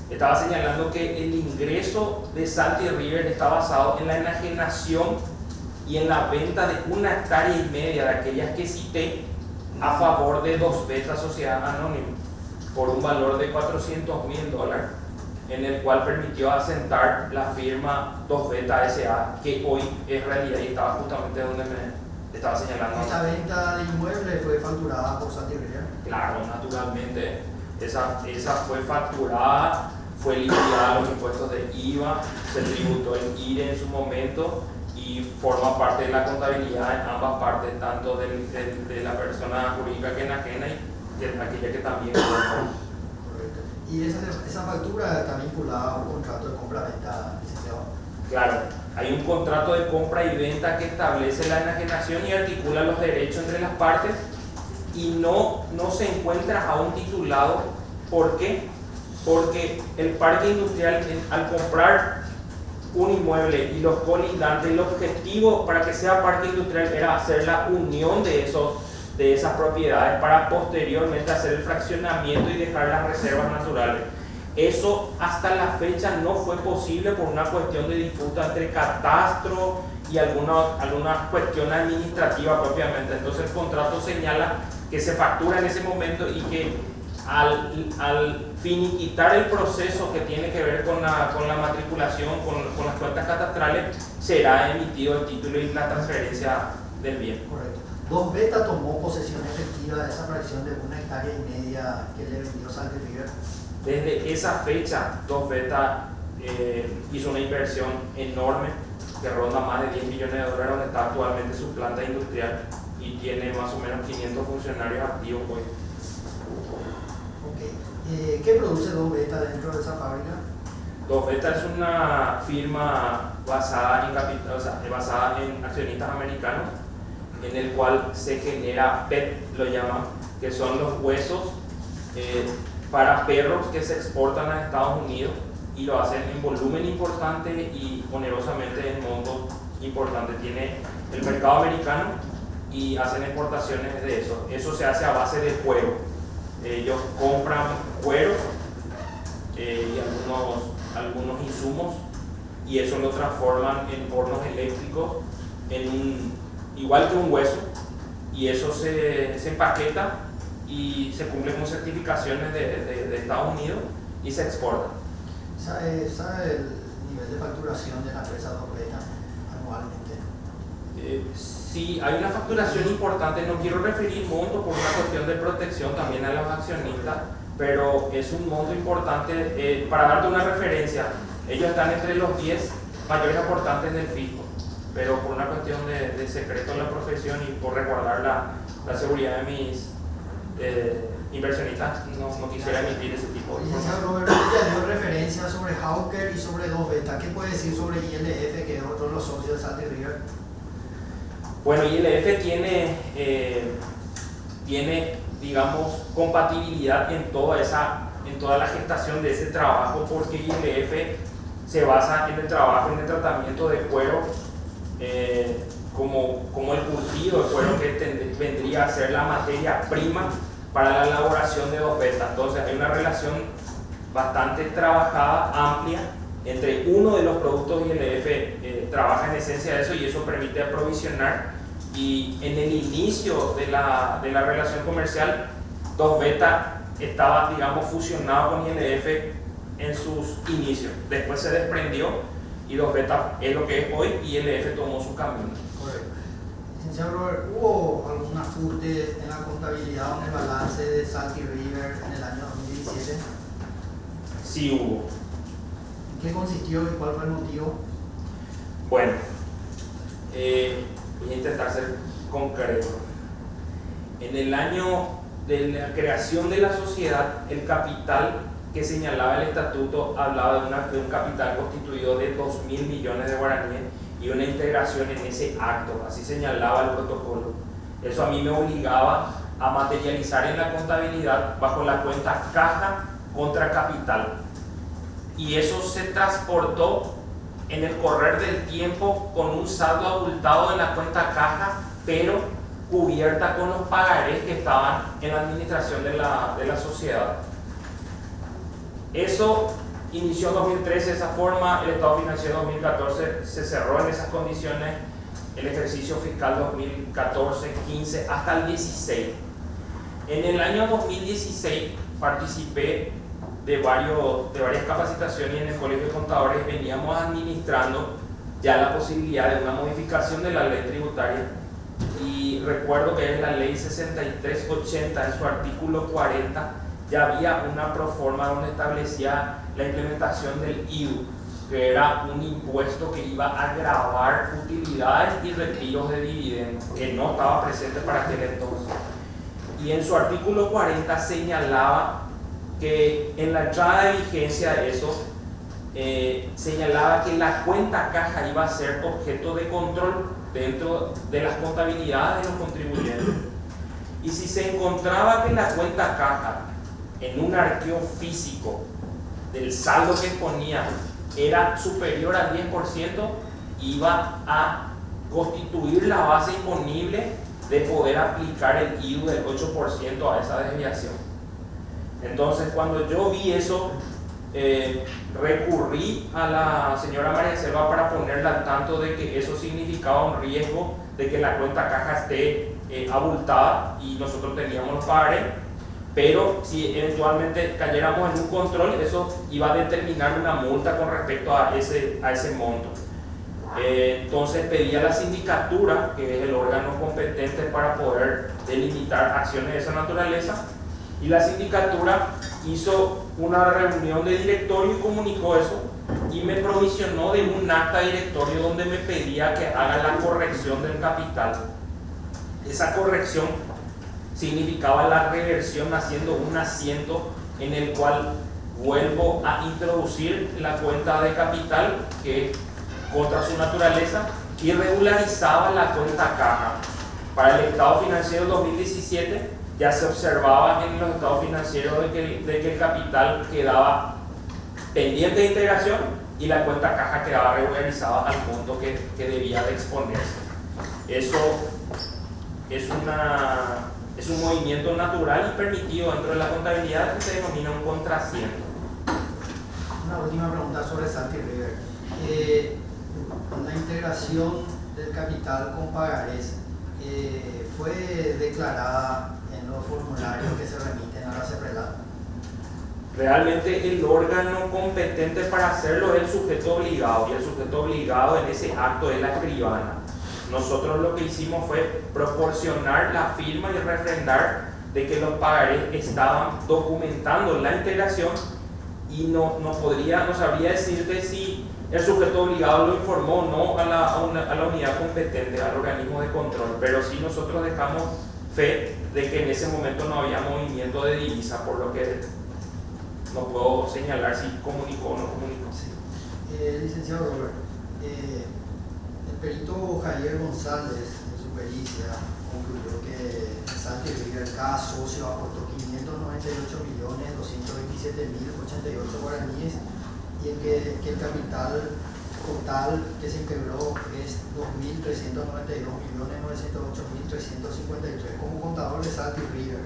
Estaba señalando que el ingreso de Salty River está basado en la enajenación y en la venta de 1,5 hectáreas de aquellas que cité a favor de Dos Betas Sociedad Anónima por un valor de $400,000, en el cual permitió asentar la firma Dos Betas S.A., que hoy es realidad, y estaba justamente donde me estaba señalando. Esta venta de inmuebles fue facturada por Salty River. Claro, naturalmente, esa fue facturada, fue liquidada los impuestos de IVA, se tributó el IRE en su momento, y forma parte de la contabilidad en ambas partes, tanto de la persona jurídica que enajena y de aquella que también cobra. Correcto. Y esa factura está vinculada a un contrato de compra-venta, licenciado. Claro, hay un contrato de compra y venta que establece la enajenación y articula los derechos entre las partes, y no se encuentra aún titulado. ¿Por qué? Porque el parque industrial, al comprar un inmueble y los colindantes, el objetivo para que sea parque industrial era hacer la unión de esas propiedades para posteriormente hacer el fraccionamiento y dejar las reservas naturales. Eso hasta la fecha no fue posible por una cuestión de disputa entre catastro y alguna cuestión administrativa propiamente. Entonces el contrato señala que se factura en ese momento y que al finiquitar el proceso que tiene que ver con la matriculación, con las cuentas catastrales, será emitido el título y la transferencia del bien. Correcto. Don Beta tomó posesión efectiva de esa fracción de 1,5 hectáreas que le vendió Salty River. Desde esa fecha, Dos Beta hizo una inversión enorme que ronda más de 10 millones de dólares, donde está actualmente su planta industrial y tiene más o menos 500 funcionarios activos hoy. Okay. ¿Qué produce Dos Beta dentro de esa fábrica? Dos Beta es una firma basada en accionistas americanos, en el cual se genera PET, lo llaman, que son los huesos para perros que se exportan a Estados Unidos y lo hacen en volumen importante y onerosamente en montos importantes. Tiene el mercado americano y hacen exportaciones de eso. Eso se hace a base de cuero. Ellos compran cuero y algunos insumos y eso lo transforman en hornos eléctricos igual que un hueso, y eso se empaqueta y se cumple con certificaciones de Estados Unidos y se exporta. ¿Sabe el nivel de facturación de la empresa Dos Beta anualmente? Sí, hay una facturación importante, no quiero referir monto por una cuestión de protección también a los accionistas, pero es un monto importante. Para darte una referencia, ellos están entre los 10 mayores aportantes del fisco, pero por una cuestión de secreto en la profesión y por resguardar la seguridad de mis inversionistas, no quisiera emitir ese tipo de Licenciado información. Robert, ya dio referencia sobre Hawker y sobre Dos Beta. ¿Qué puede decir sobre ILF, que es otro de los socios de Salty River? Bueno, ILF tiene, digamos, compatibilidad en toda la gestación de ese trabajo, porque ILF se basa en el trabajo, en el tratamiento de cuero, como el curtido de cuero que vendría a ser la materia prima para la elaboración de Dos Beta. Entonces hay una relación bastante trabajada, amplia, entre uno de los productos ILF trabaja en esencia de eso y eso permite aprovisionar. Y en el inicio de la relación comercial, Dos Beta estaba, digamos, fusionado con ILF en sus inicios. Después se desprendió y Dos Beta es lo que es hoy y ILF tomó su camino. Correcto. Licenciado Robert, ¿hubo algún ajuste en la contabilidad o en el balance de Salty River en el año 2017? Sí hubo. ¿En qué consistió y cuál fue el motivo? Bueno, voy a intentar ser concreto. En el año de la creación de la sociedad, el capital que señalaba el estatuto hablaba de un capital constituido de 2.000 millones de guaraníes y una integración en ese acto, así señalaba el protocolo. Eso a mí me obligaba a materializar en la contabilidad bajo la cuenta caja contra capital. Y eso se transportó en el correr del tiempo con un saldo abultado en la cuenta caja, pero cubierta con los pagarés que estaban en la administración de la sociedad. Eso inició en 2013 de esa forma, el estado financiero 2014 se cerró en esas condiciones, el ejercicio fiscal 2014, 15 hasta el 16. En el año 2016 participé de varias capacitaciones y en el Colegio de Contadores veníamos administrando ya la posibilidad de una modificación de la ley tributaria y recuerdo que en la ley 6380 en su artículo 40 ya había una proforma donde establecía la implementación del IVU, que era un impuesto que iba a gravar utilidades y retiros de dividendos, que no estaba presente para aquel entonces. Y en su artículo 40 señalaba que en la entrada de vigencia de eso, señalaba que la cuenta caja iba a ser objeto de control dentro de las contabilidades de los contribuyentes. Y si se encontraba que la cuenta caja en un arqueo físico del saldo que exponía era superior al 10%, iba a constituir la base imponible de poder aplicar el IVU del 8% a esa desviación. Entonces, cuando yo vi eso, recurrí a la señora María Selva para ponerla al tanto de que eso significaba un riesgo de que la cuenta caja esté abultada y nosotros teníamos los pagarés, pero si eventualmente cayéramos en un control, eso iba a determinar una multa con respecto a ese monto. Entonces pedí a la sindicatura, que es el órgano competente para poder delimitar acciones de esa naturaleza, y la sindicatura hizo una reunión de directorio y comunicó eso y me provisionó de un acta de directorio donde me pedía que haga la corrección del capital. Esa corrección significaba la reversión haciendo un asiento en el cual vuelvo a introducir la cuenta de capital que contra su naturaleza y regularizaba la cuenta caja. Para el estado financiero 2017 ya se observaba en los estados financieros de que el capital quedaba pendiente de integración y la cuenta caja quedaba regularizada al monto que debía de exponerse. Eso es un movimiento natural y permitido dentro de la contabilidad que se denomina un contrasiento. Una última pregunta sobre Santi River. La integración del capital con pagarés fue declarada en los formularios que se remiten a la CEPRELAT. Realmente el órgano competente para hacerlo es el sujeto obligado, y el sujeto obligado en ese acto es la escribana. Nosotros lo que hicimos fue proporcionar la firma y refrendar de que los pagarés estaban documentando la integración y no sabría decirte si el sujeto obligado lo informó o no a la unidad competente, al organismo de control, pero sí nosotros dejamos fe de que en ese momento no había movimiento de divisa, por lo que no puedo señalar si comunicó o no comunicó. Sí. Licenciado Robert, el perito Javier González, en su pericia, concluyó que Santi River, cada socio, aportó 598.227.088 guaraníes y que el capital total que se integró es 2.392.908.353. Como contador de Santi River,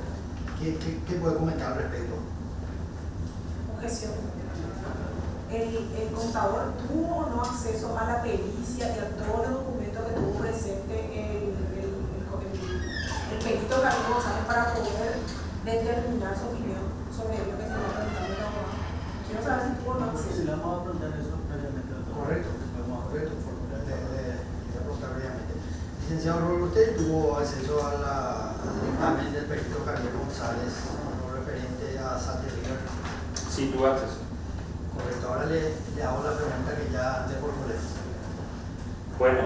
¿qué puede comentar al respecto? Objeción. El contador tuvo o no acceso a la pericia y a todos los documentos que tuvo presente el perito Javier González para poder determinar su opinión sobre lo que se va a preguntar el abogado. Quiero saber si tuvo o no acceso. Si le vamos a preguntar eso previamente. Correcto, correcto, le preguntar previamente. Licenciado Robert, ¿usted tuvo acceso al dictamen del perito Javier González lo referente a Santi River? Sí, tuve acceso. Correcto, ahora le hago la pregunta que ya le formulé. Bueno,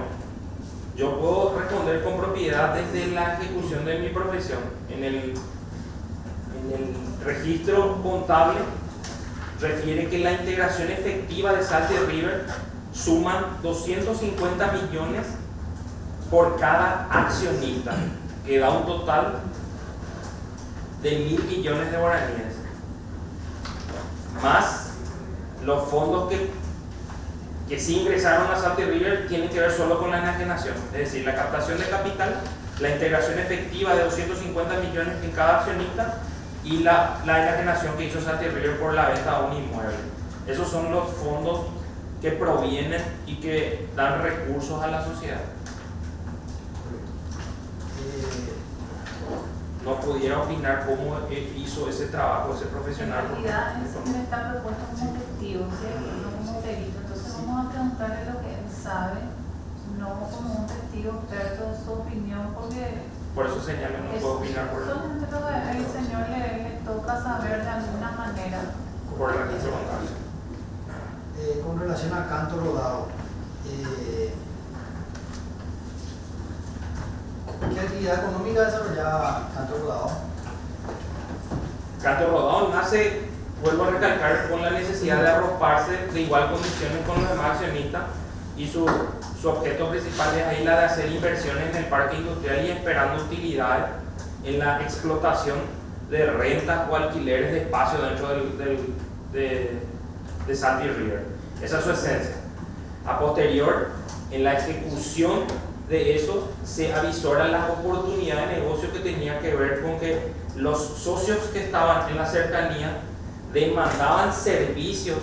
yo puedo responder con propiedad desde la ejecución de mi profesión. En el registro contable refiere que la integración efectiva de Santi River suman 250 millones por cada accionista, que da un total de 1.000 millones de guaraníes, más los fondos que sí ingresaron a Santi River tienen que ver solo con la enajenación, es decir, la captación de capital, la integración efectiva de 250 millones en cada accionista y la enajenación que hizo Santi River por la venta de un inmueble. Esos son los fondos que provienen y que dan recursos a la sociedad. No pudiera opinar cómo hizo ese trabajo ese profesional. En realidad, él está propuesto como testigo, ¿cierto? No como perito. Entonces vamos a preguntarle lo que él sabe, no como un testigo experto de su opinión, porque por eso señalo, no puedo opinar por solamente lo que el señor le toca saber de alguna manera. por el registro contable. Con relación a Canto Rodado, ¿qué actividad económica desarrollaba Canto Rodado? Canto Rodado nace, vuelvo a recalcar, con la necesidad de arroparse de igual condiciones con los demás accionistas y su objeto principal es ahí la de hacer inversiones en el parque industrial y esperando utilidades en la explotación de rentas o alquileres de espacio dentro de Santi River. Esa es su esencia. A posterior, en la ejecución de eso, se avisoran las oportunidades de negocio que tenía que ver con que los socios que estaban en la cercanía demandaban servicios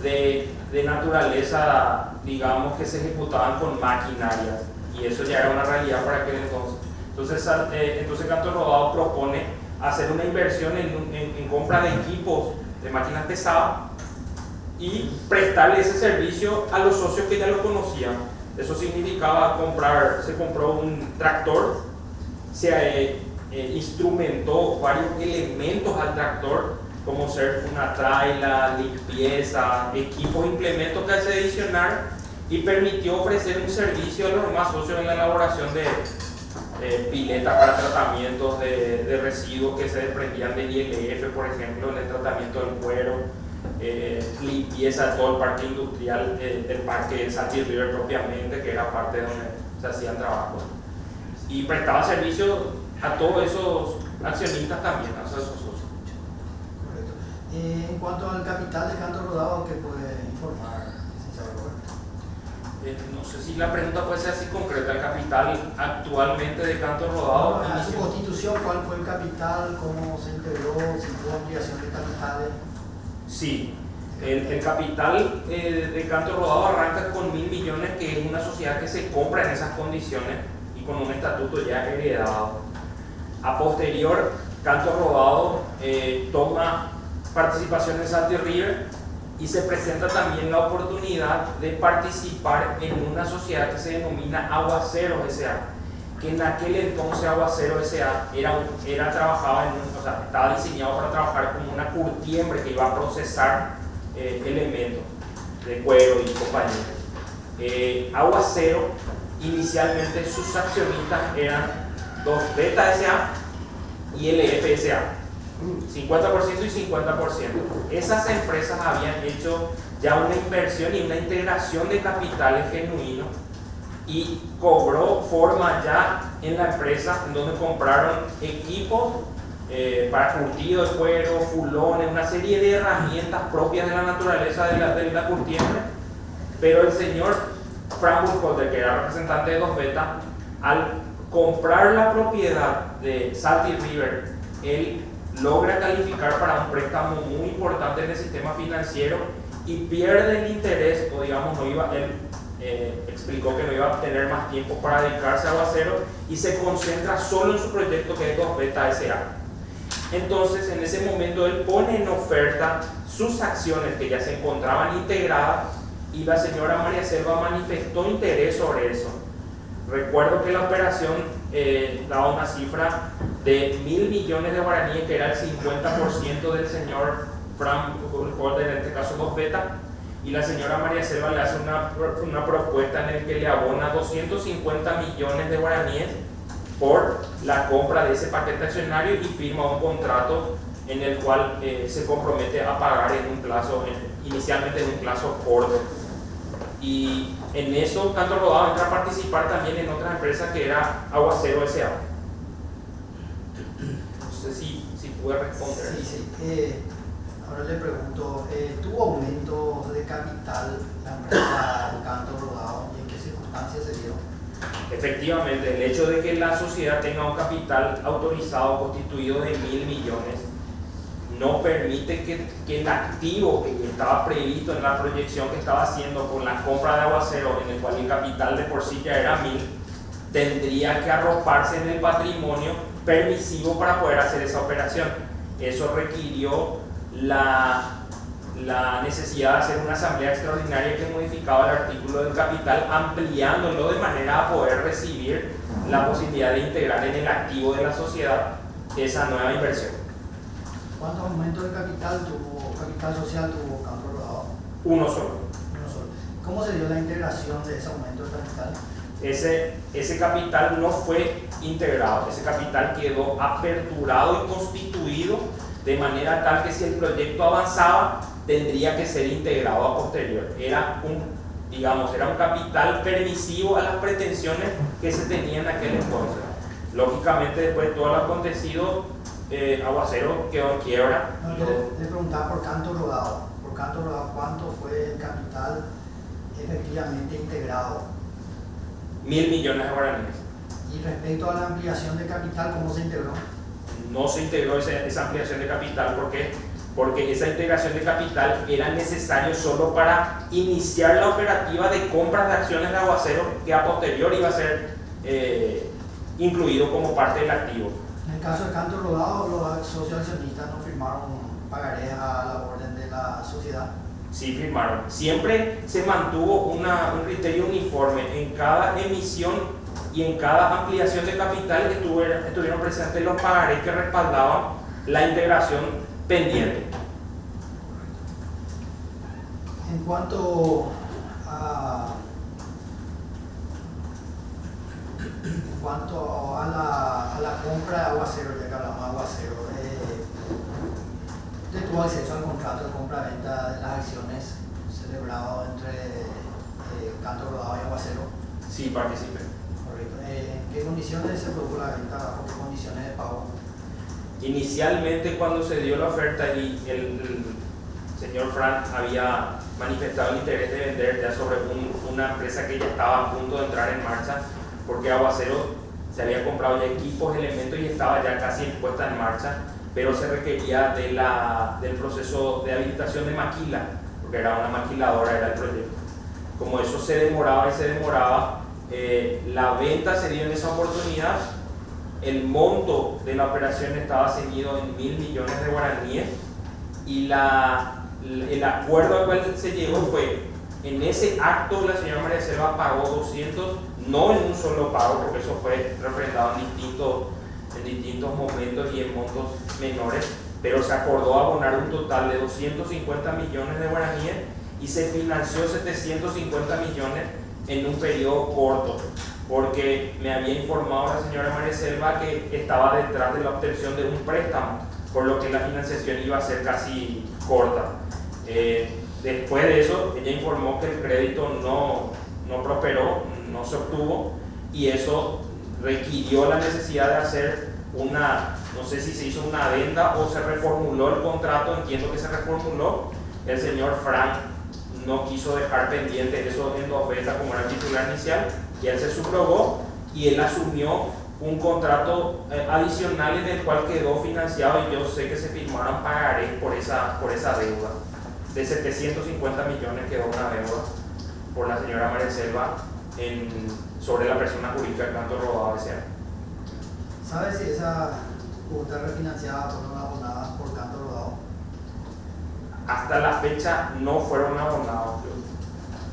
de naturaleza, digamos, que se ejecutaban con maquinarias, y eso ya era una realidad para aquel entonces. Entonces Canto Rodado propone hacer una inversión en compra de equipos de máquinas pesadas y prestarle ese servicio a los socios que ya lo conocían. Eso significaba se compró un tractor, se instrumentó varios elementos al tractor, como ser una traila, limpieza, equipos, implementos que se adicionaron, y permitió ofrecer un servicio a los demás socios en la elaboración de piletas para tratamientos de residuos que se desprendían del ILF, por ejemplo, en el tratamiento del cuero, limpieza de todo el parque industrial, el parque Salty River propiamente, que era parte de donde se hacían trabajos, y prestaba servicio a todos esos accionistas también, a esos socios. Correcto. En cuanto al capital de Canto Rodado, ¿qué puede informar, licenciado Roberto? No sé si la pregunta puede ser así concreta. El capital actualmente de Canto Rodado. En su constitución, ¿cuál fue el capital? ¿Cómo se integró? ¿Si hubo ampliación de capitales? Sí, el capital de Canto Rodado arranca con 1.000 millones, que es una sociedad que se compra en esas condiciones y con un estatuto ya heredado. A posterior, Canto Rodado toma participación en Salty River y se presenta también la oportunidad de participar en una sociedad que se denomina Aguaceros S.A., que en aquel entonces Aguaceros S.A. estaba diseñado para trabajar como una curtiembre que iba a procesar elementos de cuero y compañía. Aguacero, inicialmente sus accionistas eran 2Beta S.A. y LF S.A., 50% y 50%. Esas empresas habían hecho ya una inversión y una integración de capitales genuinos, y cobró forma ya en la empresa, en donde compraron equipos para curtido de cuero, fulones, una serie de herramientas propias de la naturaleza de la curtiembre. Pero el señor Frank Burkholder, que era representante de 2Beta, al comprar la propiedad de Salty River, él logra calificar para un préstamo muy importante en el sistema financiero y pierde el interés, o digamos, él explicó que no iba a tener más tiempo para dedicarse a Aguacero y se concentra solo en su proyecto, que es 2Beta S.A. Entonces, en ese momento, él pone en oferta sus acciones que ya se encontraban integradas, y la señora María Selva manifestó interés sobre eso. Recuerdo que la operación daba una cifra de 1.000 millones de guaraníes, que era el 50% del señor Frank Burkholder, en este caso 2Beta, y la señora María Selva le hace una propuesta en la que le abona 250 millones de guaraníes por la compra de ese paquete accionario, y firma un contrato en el cual se compromete a pagar en un plazo, inicialmente en un plazo corto. Y en eso Canto Rodado entra a participar también en otras empresas, que era Aguacero S.A. No sé si pude responder. Sí. Ahora le pregunto, ¿tuvo aumento de capital la empresa Canto Rodado y en qué circunstancias se dio? Efectivamente, el hecho de que la sociedad tenga un capital autorizado constituido de 1.000 millones no permite que el activo que estaba previsto en la proyección que estaba haciendo con la compra de Aguacero, en el cual el capital de por sí ya era 1.000, tendría que arroparse en el patrimonio permisivo para poder hacer esa operación. Eso requirió la necesidad de hacer una asamblea extraordinaria que modificaba el artículo del capital, ampliándolo de manera a poder recibir la posibilidad de integrar en el activo de la sociedad esa nueva inversión. ¿Cuántos aumentos de capital social tuvo Canto Rodado? Uno solo. Uno solo. ¿Cómo se dio la integración de ese aumento de capital? Ese capital no fue integrado, ese capital quedó aperturado y constituido de manera tal que si el proyecto avanzaba tendría que ser integrado a posterior. Era un capital permisivo a las pretensiones que se tenían en aquel entonces. Lógicamente, después de todo lo acontecido, Aguacero quedó en quiebra. No, yo le preguntaba por Canto Rodado. Por Canto Rodado, ¿cuánto fue el capital efectivamente integrado? 1.000 millones de guaraníes. Y respecto a la ampliación de capital, ¿cómo se integró? No se integró esa ampliación de capital porque porque esa integración de capital era necesario solo para iniciar la operativa de compras de acciones de Aguacero, que a posteriori iba a ser incluido como parte del activo. En el caso de Canto Rodado, los socios accionistas no firmaron pagarés a la orden de la sociedad. Sí firmaron. Siempre se mantuvo un criterio uniforme en cada emisión y en cada ampliación de capital. Estuvieron presentes los pagarés que respaldaban la integración pendiente. En cuanto a la compra de Aguacero, ya que hablamos de Aguacero, ¿usted tuvo acceso al contrato de compra-venta de las acciones celebrado entre Canto Rodado y Aguacero? Sí, participé. Correcto. ¿En qué condiciones se produjo la venta? ¿Bajo qué condiciones de pago? Inicialmente, cuando se dio la oferta y el señor Frank había manifestado el interés de vender ya sobre una empresa que ya estaba a punto de entrar en marcha, porque Aguacero se había comprado ya equipos, elementos y estaba ya casi puesta en marcha, pero se requería del proceso de habilitación de maquila, porque era una maquiladora, era el proyecto. Como eso se demoraba, la venta se dio en esa oportunidad. El monto de la operación estaba ceñido en 1.000 millones de guaraníes y el acuerdo al cual se llegó fue: en ese acto la señora María Selva pagó 200, no en un solo pago, porque eso fue refrendado en distintos momentos y en montos menores, pero se acordó abonar un total de 250 millones de guaraníes y se financió 750 millones en un periodo corto, porque me había informado la señora María Selva que estaba detrás de la obtención de un préstamo, por lo que la financiación iba a ser casi corta. Después de eso, ella informó que el crédito no prosperó, no se obtuvo, y eso requirió la necesidad de hacer no sé si se hizo una adenda o se reformuló el contrato. Entiendo que se reformuló. El señor Frank no quiso dejar pendiente eso en 2 ventas como era el titular inicial, y él se subrogó y él asumió un contrato adicional en el cual quedó financiado, y yo sé que se firmaron pagarés por esa deuda. De 750 millones quedó una deuda por la señora María Selva sobre la persona jurídica Canto Rodado S.A. ¿Sabe si esa cuota refinanciada fueron abonadas por Canto Rodado? Hasta la fecha no fueron abonados.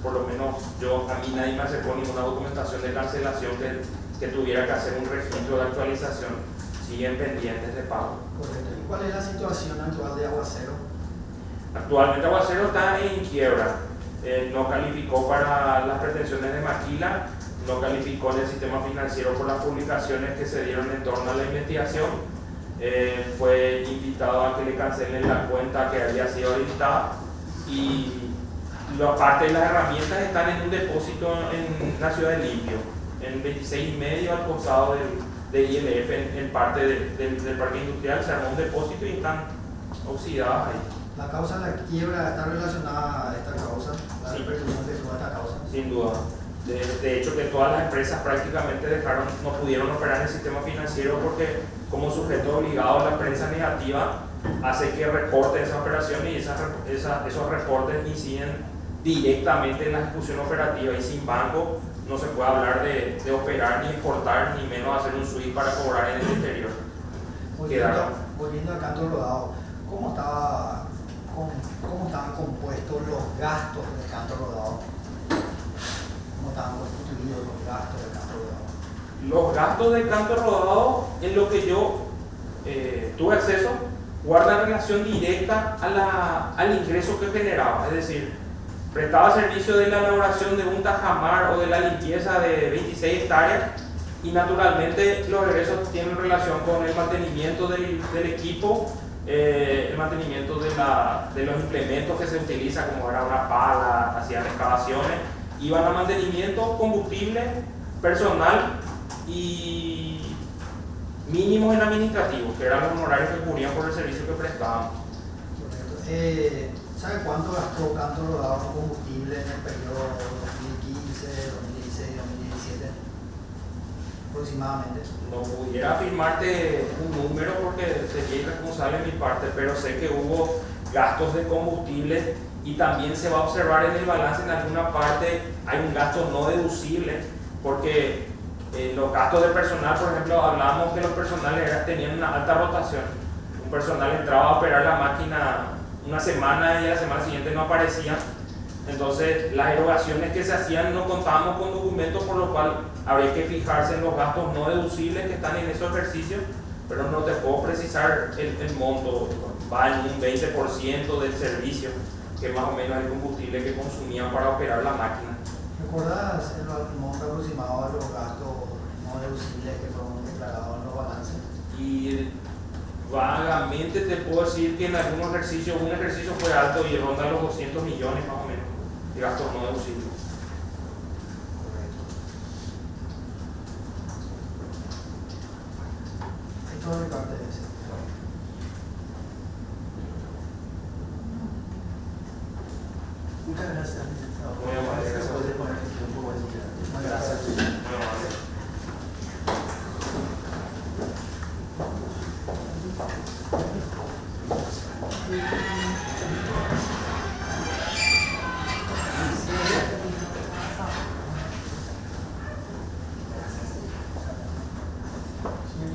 Por lo menos a mí nadie me acercó ninguna documentación de cancelación que tuviera que hacer un registro de actualización. Siguen pendientes de pago. Correcto. ¿Y cuál es la situación actual de Aguacero? Actualmente Aguacero está en quiebra. No calificó para las pretensiones de maquila, no calificó en el sistema financiero por las publicaciones que se dieron en torno a la investigación. Fue invitado a que le cancelen la cuenta que había sido habilitada, y parte de las herramientas están en un depósito en la ciudad de Limpio, en 26,5 al costado de ILF, en parte del parque industrial. Se armó un depósito y están oxidadas ahí. ¿La causa de la quiebra está relacionada a esta causa? ¿La Sí. repercusión que tuvo esta causa? Sin duda. De hecho, que todas las empresas prácticamente no pudieron operar en el sistema financiero, porque como sujeto obligado la prensa negativa hace que reporten esa operación, y esos reportes inciden directamente en la ejecución operativa, y sin banco no se puede hablar de operar ni exportar, ni menos hacer un SWIFT para cobrar en el exterior. Volviendo a Canto Rodado, ¿cómo estaban compuestos los gastos de Canto Rodado? ¿Cómo estaban constituidos los gastos de Canto Rodado? Los gastos de Canto Rodado, en lo que yo tuve acceso, guardan relación directa al ingreso que generaba. Es decir, prestaba servicio de la elaboración de un tajamar o de la limpieza de 26 hectáreas, y naturalmente los ingresos tienen relación con el mantenimiento del equipo, el mantenimiento de los implementos que se utiliza, como era una pala, hacían excavaciones, iban a mantenimiento, combustible, personal y mínimos en administrativos, que eran los honorarios que cubrían por el servicio que prestaban. ¿Sabe cuánto gastó Canto Rodado en combustible en el periodo 2015, 2016, 2017? Aproximadamente. No pudiera afirmarte un número porque sería irresponsable de mi parte, pero sé que hubo gastos de combustible, y también se va a observar en el balance en alguna parte hay un gasto no deducible, porque los gastos de personal, por ejemplo, hablábamos que los personales tenían una alta rotación. Un personal entraba a operar la máquina una semana y a la semana siguiente no aparecía. Entonces las erogaciones que se hacían no contábamos con documentos, por lo cual habría que fijarse en los gastos no deducibles que están en esos ejercicios, pero no te puedo precisar el monto. Va en un 20% del servicio, que más o menos es el combustible que consumían para operar la máquina. ¿Recuerdas el monto aproximado de los gastos no deducibles que fueron declarados en los balances? Y vagamente te puedo decir que en algunos ejercicios, un ejercicio fue alto y ronda los 200 millones más o menos de gastos no deducibles. Esto es de parte de ese. Muchas gracias, licenciado. Muy amable, gracias. Se puede poner el tiempo, muchas gracias. Muy amable.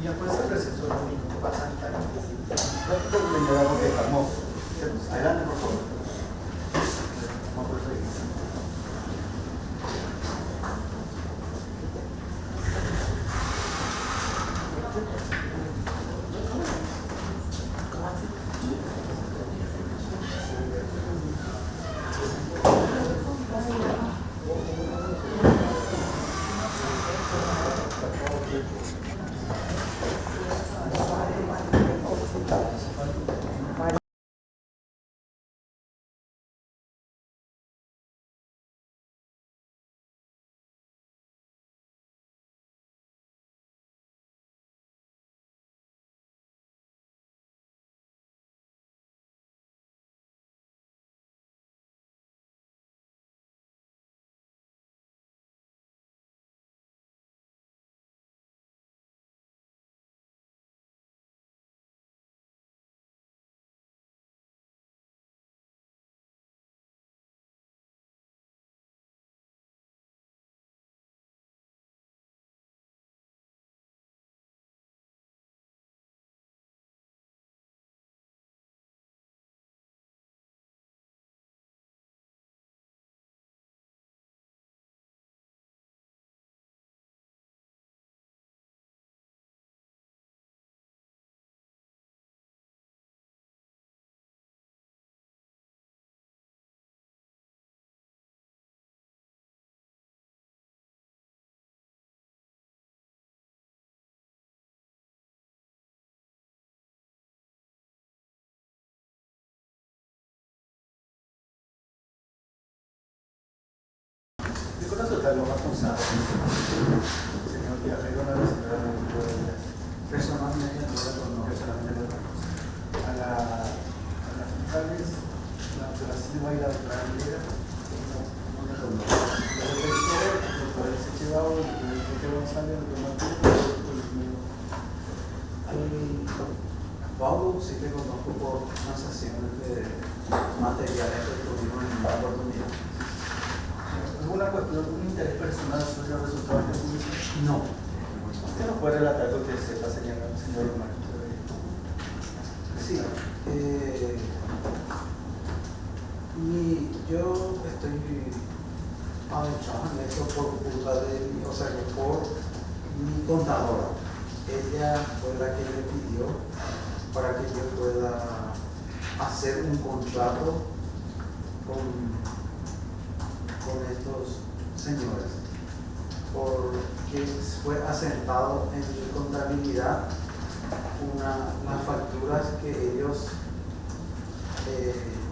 Ya puede ser receso de un minuto para sanitar. Adelante, por favor. Vamos a proseguir. Lo responsable, señor Viajero, la señora personalmente no lo conozco, a las fiscales, la CIVA y la doctora Aguilera, no me conozco. Los defensores, el doctor Echevao, el doctor Enrique González, el doctor Martínez, Pablo sí que conozco por transacciones de materiales que tuvimos en una oportunidad. ¿Es una cuestión, un interés personal sobre los resultados de juicio? No. ¿Usted nos puede relatar lo que sepa, señor Omar? Sí. Yo estoy avanzado en esto por culpa de mi, o sea, por mi contadora. Ella fue la que me pidió para que yo pueda hacer un contrato con estos señores, porque fue asentado en mi contabilidad las facturas que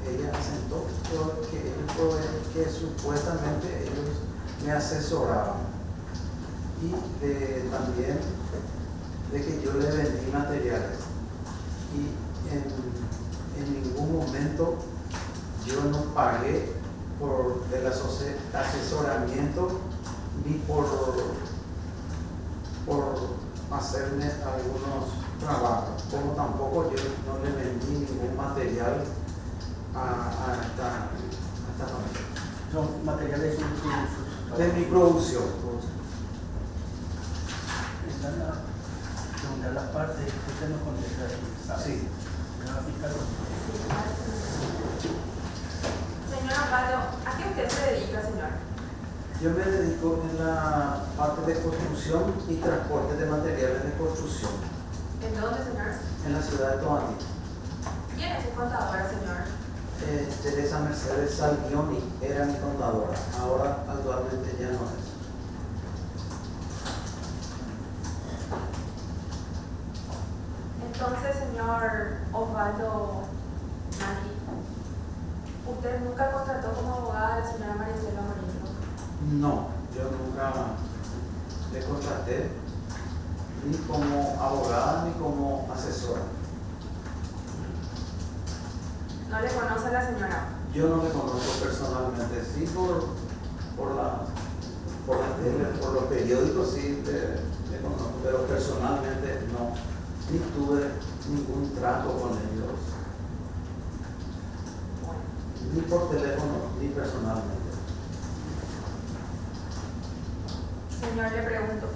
ella asentó, que supuestamente ellos me asesoraban, y también de que yo le vendí materiales, y en ningún momento yo no pagué por el asesoramiento ni por hacerme algunos trabajos, como tampoco yo no le vendí ningún material a esta familia. Son materiales De mi producción. Están a preguntar las partes, usted nos contesta. ¿Sabe? Sí. Señora fiscal. Señor Osvaldo, ¿a qué usted se dedica, señor? Yo me dedico en la parte de construcción y transporte de materiales de construcción ¿En dónde, señor? en la ciudad de Tomaní. ¿Quién es su contadora, señor? Teresa Mercedes Salvioni era mi contadora, ahora actualmente ya no es. Entonces, señor Osvaldo Naki, ¿usted nunca contrató como abogada a la señora María Selva Morillo? No, yo nunca le contraté ni como abogada ni como asesora. ¿No le conoce a la señora? Yo no le conozco personalmente, sí por la tele, por los periódicos sí le conozco, pero personalmente no, ni tuve ningún trato con ellos, ni por teléfono, ni personalmente. Señor, le pregunto,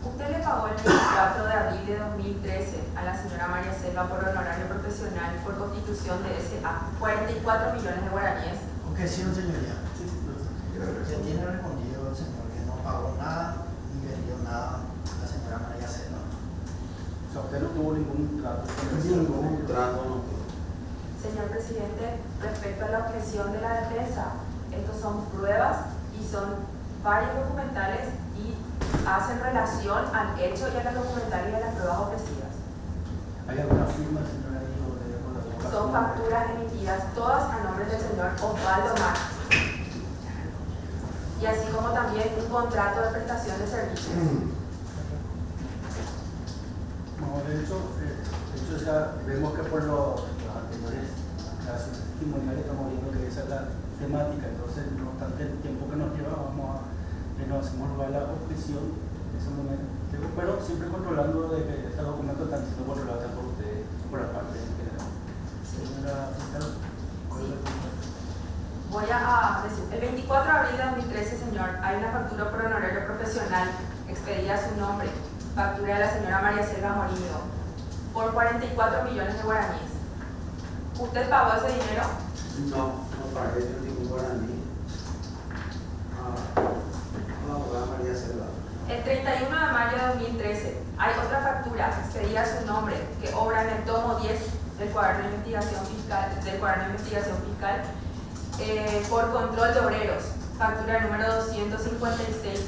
¿usted le pagó el 24 de abril de 2013 a la señora María Selva por honorario profesional por constitución de SA 44 millones de guaraníes? Objeción, señoría. Se tiene respondido el señor que no pagó nada ni vendió nada a la señora María Selva. O sea, usted no tuvo ningún trato con el Ningún trato no tuve. Señor presidente, respecto a la objeción de la defensa, estos son pruebas y son varios documentales y hacen relación al hecho y a los documentales y a las pruebas ofrecidas. ¿Hay alguna firma, señora, ahí o de la Son facturas emitidas todas a nombre del señor Osvaldo Mar. Y así como también un contrato de prestación de servicios. No, de hecho ya vemos que por los anteriores clases testimoniales estamos viendo que esa es la temática, entonces no obstante el tiempo que nos lleva, nos hacemos lugar a la objeción en ese momento, pero siempre controlando de que este documento está siendo controlado por ustedes, por la parte en general. Señora fiscal, ¿cuál es la pregunta? Voy a decir, el 24 de abril de 2013, señor, hay una factura por honorario profesional expedida a su nombre, factura de la señora María Selva Morillo, por 44 millones de guaraníes. ¿Usted pagó ese dinero? No pagué yo ningún guaraní a la abogada María Selva. El 31 de mayo de 2013 hay otra factura expedida a su nombre que obra en el tomo 10 del cuaderno de investigación fiscal, por control de obreros, factura número 256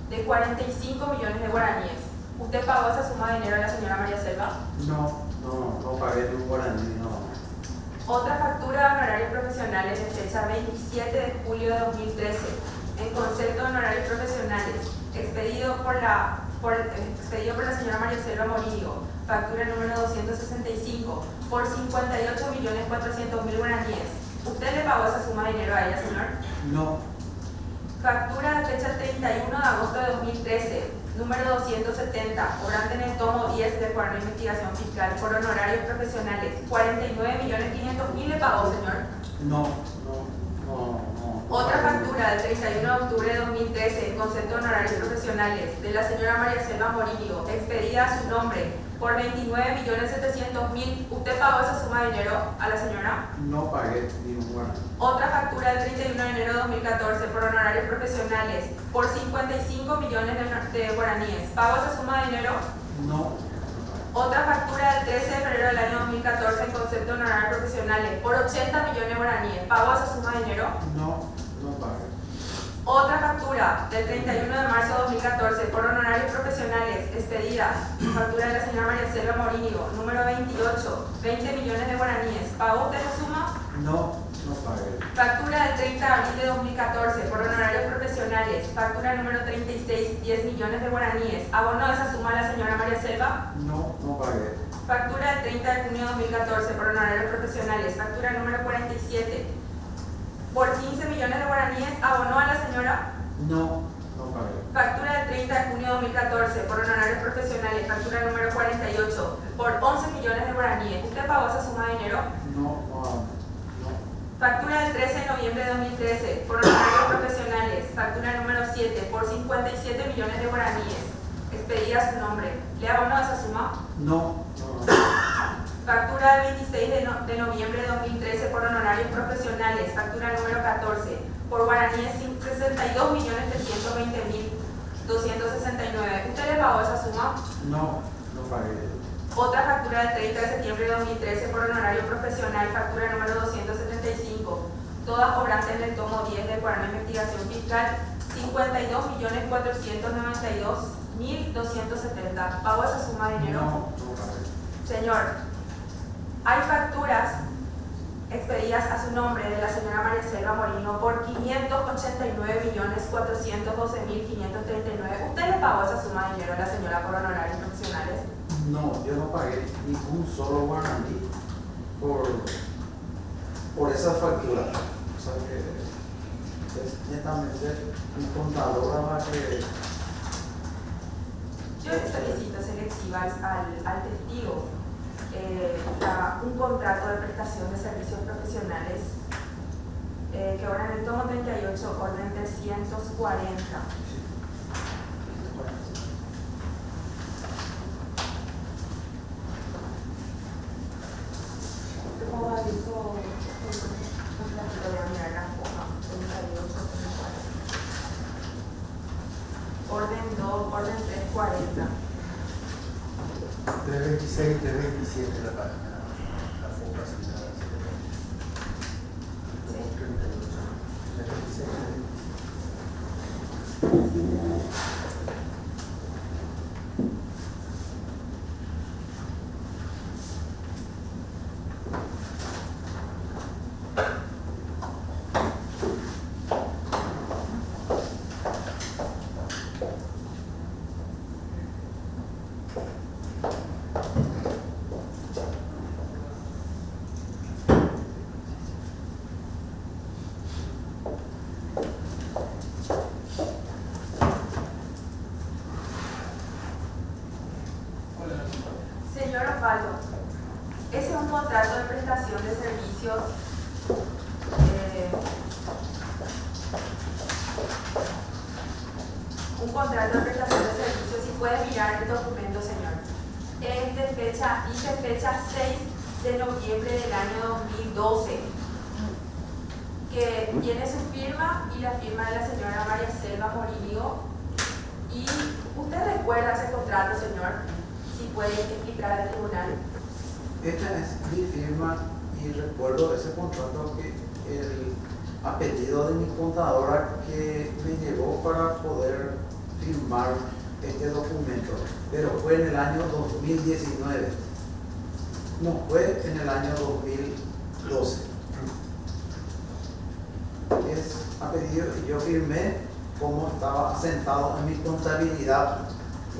de 45 millones de guaraníes. ¿Usted pagó esa suma de dinero a la señora María Selva? No pagué ningún guaraní, no. Otra factura de honorarios profesionales de fecha 27 de julio de 2013 en concepto de honorarios profesionales expedido por la señora María Selva Morillo, factura número 265 por 58.400.000 guaraníes. ¿Usted le pagó esa suma de dinero a ella, señor? No. Factura de fecha 31 de agosto de 2013, número 270, obrante en el tomo 10 del cuaderno de investigación fiscal por honorarios profesionales, 49.500.000 le pagó, señor. No. Otra factura del 31 de octubre de 2013 en concepto de honorarios profesionales de la señora María Selva Morillo, expedida a su nombre por 29.700.000. ¿Usted pagó esa suma de dinero a la señora? No pagué ningún guaraní. Otra factura del 31 de enero de 2014 por honorarios profesionales por 55 millones de guaraníes. ¿Pagó esa suma de dinero? No. Otra factura del 13 de febrero del año 2014 en concepto de honorarios profesionales por 80 millones de guaraníes. ¿Pagó esa suma de dinero? No pagué. Otra factura del 31 de marzo de 2014 por honorarios profesionales expedida, factura de la señora María Selva Morillo, número 28, 20 millones de guaraníes. ¿Pagó usted esa suma? No pagué. Factura del 30 de abril de 2014 por honorarios profesionales, factura número 36, 10 millones de guaraníes. ¿Abonó esa suma a la señora María Selva? No pagué. Factura del 30 de junio de 2014 por honorarios profesionales, factura número 47 por 15 millones de guaraníes. ¿Abonó a la señora? No pagué. Factura del 30 de junio de 2014 por honorarios profesionales, factura número 48 por 11 millones de guaraníes. ¿Usted pagó esa suma de dinero? No Factura del 13 de noviembre de 2013 por honorarios profesionales. Factura número 7 por 57 millones de guaraníes. Expedida a su nombre. ¿Le abono esa suma? No. Factura del 26 de noviembre de 2013 por honorarios profesionales. Factura número 14 por guaraníes 62.320.269. ¿Usted le pagó esa suma? No pagué. Otra factura del 30 de septiembre de 2013 por honorario profesional, factura número 275, todas cobrantes en el tomo 10 del cuaderno de investigación fiscal, 52.492.270. ¿Pago esa suma de dinero? No pagué. Señor, hay facturas expedidas a su nombre de la señora María Selva Molino por 589.412.539. ¿Usted le pagó esa suma de dinero a la señora por honorarios profesionales? No, yo no pagué ningún solo guaraní por esa factura. O sea que es netamente mi contadora la que... Yo le solicito se le exhiba al testigo un contrato de prestación de servicios profesionales que ahora en el tomo 38, orden 340. Orden 2, orden 340. 326 y 327 la página. La foca sí, la 326 Señor Osvaldo, ese es un contrato de prestación de servicios si puede mirar el documento, señor. Es de fecha, dice fecha 6 de noviembre del año 2012, que tiene su firma y la firma de la señora María Selva Morillo. ¿Y usted recuerda ese contrato, señor? Si puede explicar al tribunal. Esta es mi firma y recuerdo ese contrato que el apellido de mi contadora que me llevó para poder firmar este documento, pero fue en el año 2019, no, fue en el año 2012. Es apellido y yo firmé como estaba sentado en mi contabilidad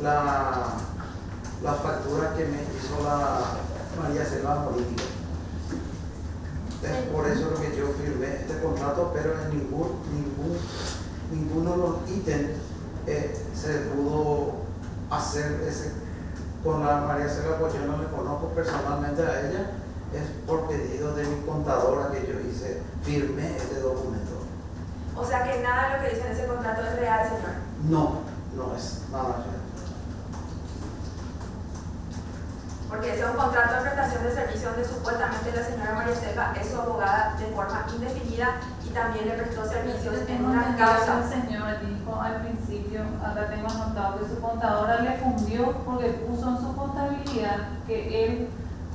la factura que me hizo la María Selva Morillo. Es por eso lo que yo firmé este contrato, pero en ninguno de los ítems se pudo hacer ese con la María Selva, pues yo no le conozco personalmente a ella, es por pedido de mi contadora que yo firmé este documento. O sea que nada de lo que dice en ese contrato es real, señor. No es nada real. Porque ese es un contrato de prestación de servicio donde supuestamente la señora María Selva es su abogada de forma indefinida y también le prestó servicios en una causa. El señor dijo al principio, acá tengo anotado, que su contadora le fundió porque puso en su contabilidad que él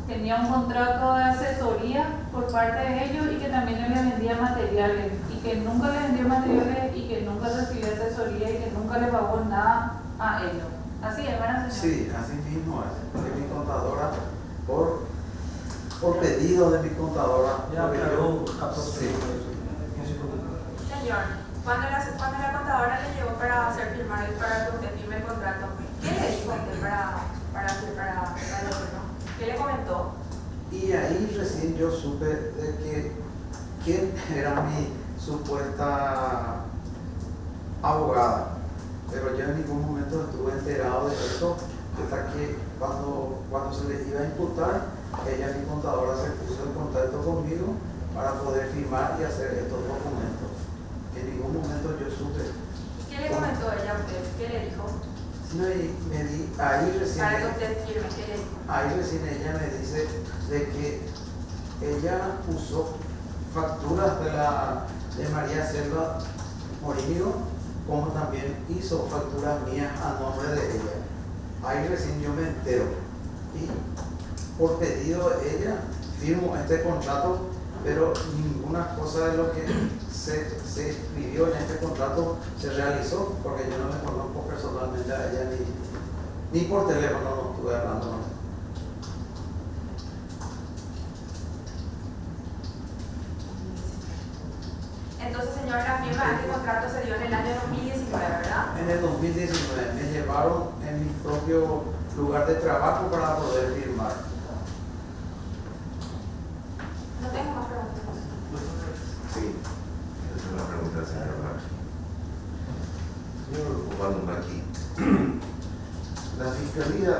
tenía un contrato de asesoría por parte de ellos y que también él le vendía materiales y que nunca le vendió materiales y que nunca recibió asesoría y que nunca le pagó nada a ellos. Así es, ¿verdad, señor? Sí, así mismo es. De mi contadora, por pedido de mi contadora. Ya, claro, Sí. Señor, cuando la contadora le llegó para hacer firmar, para que usted firme el contrato, ¿qué le dijo a usted para ¿qué le comentó? Y ahí recién yo supe de quién era mi supuesta abogada. Pero yo en ningún momento estuve enterado de esto, hasta que cuando se le iba a imputar, ella, mi contadora, se puso en contacto conmigo para poder firmar y hacer estos documentos. En ningún momento yo supe. ¿Y qué le comentó ella a usted? ¿Qué le dijo? No, y ahí recién, Para que usted firme, ¿qué le dijo? ahí recién ella me dice de que ella usó facturas de María Selva Morínigo, como también hizo facturas mías a nombre de ella. Ahí recién yo me entero. Y por pedido de ella firmo este contrato, pero ninguna cosa de lo que se escribió en este contrato se realizó, porque yo no me conozco personalmente a ella ni por teléfono no estuve hablando con ella. Entonces, señor, la firma de este contrato se dio en el año 2019, ¿verdad? En el 2019 me llevaron en mi propio lugar de trabajo para poder firmar. No tengo más preguntas. Sí, es una pregunta al señor Marchi. Señor Osvaldo Marchi, la Fiscalía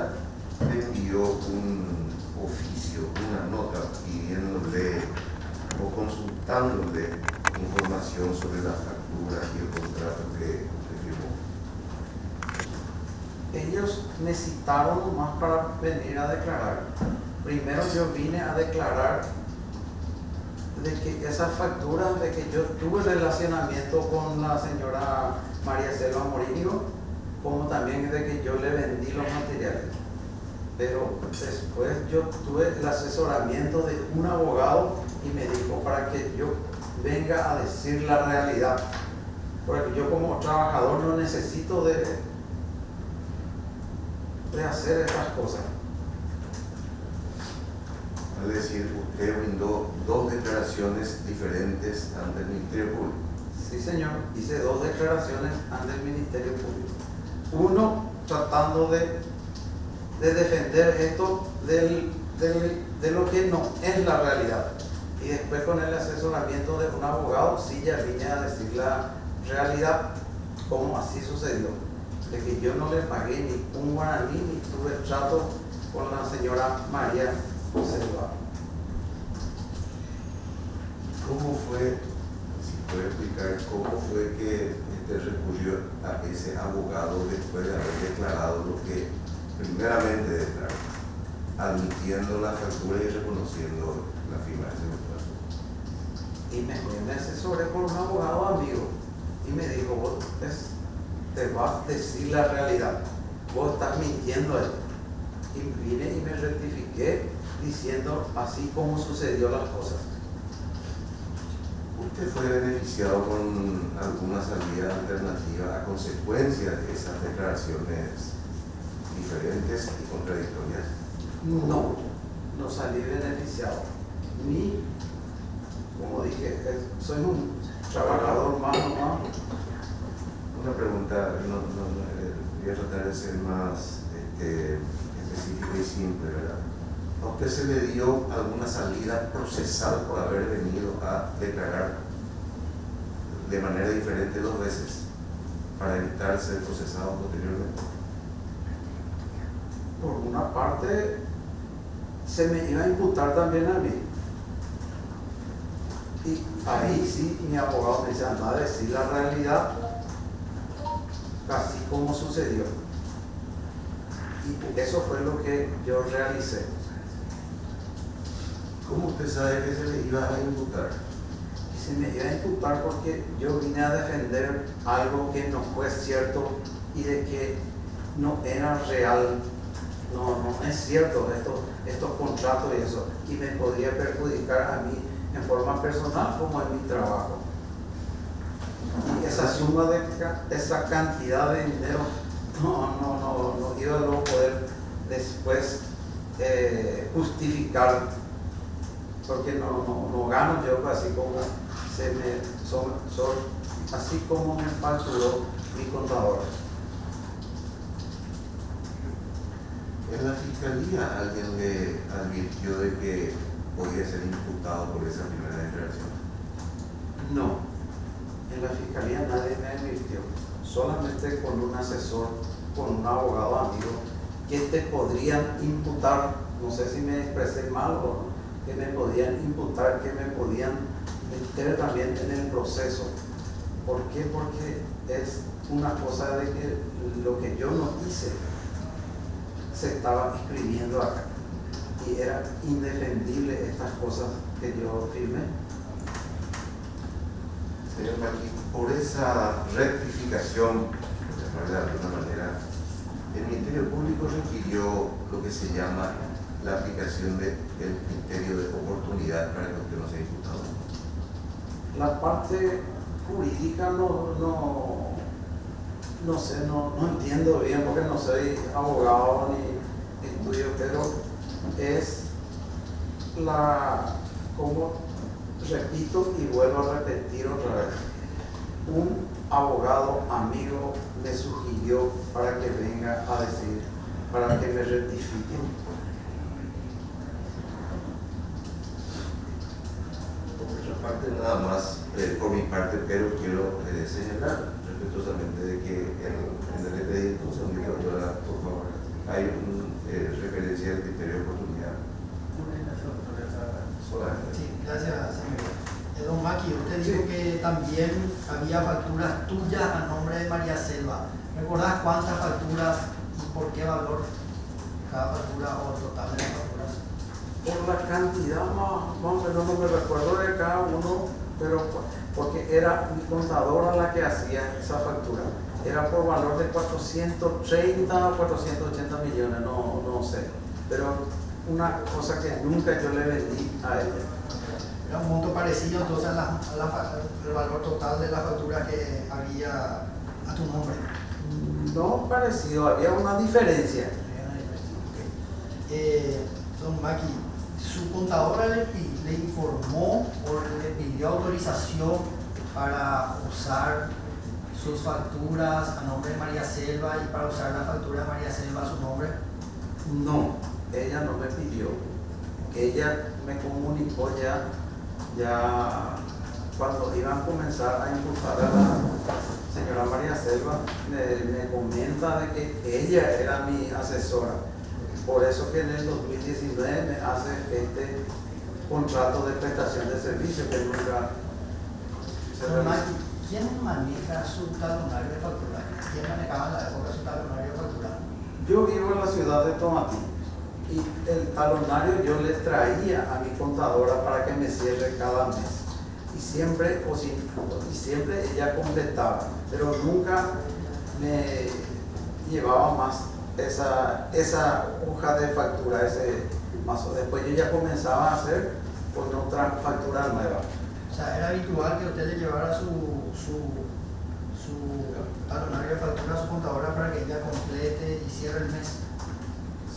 le envió un oficio, una nota pidiéndole o consultándole información sobre la factura y el contrato que firmó. Ellos me citaron más para venir a declarar. Primero yo vine a declarar de que esas facturas, de que yo tuve relacionamiento con la señora María Selva Morínigo, como también de que yo le vendí los materiales. Pero después yo tuve el asesoramiento de un abogado y me dijo para que yo venga a decir la realidad, porque yo como trabajador no necesito de hacer estas cosas. Es decir, usted brindó dos declaraciones diferentes ante el Ministerio Público. Sí, señor, hice dos declaraciones ante el Ministerio Público. Uno, tratando de defender esto de lo que no es la realidad. Y después con el asesoramiento de un abogado, sí ya vine a decir la realidad, como así sucedió. De que yo no le pagué ni un guaraní, ni tuve trato con la señora María Selva. ¿Cómo fue, si puede explicar, cómo fue que usted recurrió a ese abogado después de haber declarado lo que primeramente declaró, admitiendo la factura y reconociendo la firma de ese contrato? Y me asesoré con un abogado amigo y me dijo, vos te vas a decir la realidad, vos estás mintiendo ahí. Y vine y me rectifiqué diciendo así como sucedió las cosas. ¿Usted fue beneficiado con alguna salida alternativa a consecuencia de esas declaraciones diferentes y contradictorias? No salí beneficiado. Ni, como dije, soy un trabajador más nomás. Una pregunta, voy a tratar de ser más específico y simple, ¿verdad? ¿A usted se le dio alguna salida procesal por haber venido a declarar de manera diferente 2 veces para evitar ser procesado posteriormente? Por una parte, se me iba a imputar también a mí. Y ahí sí mi abogado me decía, anda a decir la realidad, así como sucedió. Y eso fue lo que yo realicé. ¿Cómo usted sabe que se le iba a imputar? Y se me iba a imputar porque yo vine a defender algo que no fue cierto y de que no era real. No es cierto estos contratos y eso. Y me podría perjudicar a mí en forma personal como en mi trabajo. Y esa suma esa cantidad de dinero no iba a luego poder después justificar, porque no gano yo así como así como me facturó mi contador. ¿En la fiscalía alguien le advirtió de que podía ser imputado por esa primera declaración? No, en la fiscalía nadie me advirtió, solamente con un asesor, con un abogado amigo, que te podrían imputar, no sé si me expresé mal o que me podían imputar, que me podían meter también en el proceso. ¿Por qué? Porque es una cosa de que lo que yo no hice se estaba escribiendo acá y era indefendible estas cosas que yo firmé. Señor Maki, por esa rectificación, por llamarle de alguna manera, el Ministerio Público requirió lo que se llama la aplicación del criterio de oportunidad para que usted no sea imputado. La parte jurídica no sé, no entiendo bien porque no soy abogado ni estudio, pero es como repito y vuelvo a repetir otra vez, un abogado amigo me sugirió para que venga a decir, para que me rectifiquen. Por otra parte, nada más por mi parte, pero quiero señalar respetuosamente de que en el expediente, por favor, hay una referencia al criterio de oportunidad. Solamente. Sí, gracias, señor. Don Maki, usted dijo que también había facturas tuyas a nombre de María Selva. ¿Recordás cuántas facturas y por qué valor cada factura o el total de las facturas? Por la cantidad más o menos, no me recuerdo de cada uno, pero porque era mi contadora la que hacía esa factura. Era por valor de 430 o 480 millones, no sé. Pero una cosa que nunca yo le vendí a ella. Era un monto parecido entonces al valor total de la factura que había a tu nombre. No parecido, había una diferencia. Don Maki, ¿su contadora le informó o le pidió autorización para usar sus facturas a nombre de María Selva y para usar la factura de María Selva a su nombre? No, ella no me pidió. Ella me comunicó ya cuando iban a comenzar a imputar a la señora María Selva, me comenta de que ella era mi asesora. Por eso que en el 2019 me hace este contrato de prestación de servicio que nunca se realizó. ¿Quién maneja su talonario de factura? ¿Quién manejaba en la época su talonario de factura? Yo vivo en la ciudad de Tomatí y el talonario yo le traía a mi contadora para que me cierre cada mes. Y siempre ella completaba, pero nunca me llevaba más esa hoja de factura, ese mazo. Después yo ya comenzaba a hacer con otra factura nueva. O sea, era habitual que usted le llevara su talonario de factura a su contadora para que ella complete y cierre el mes.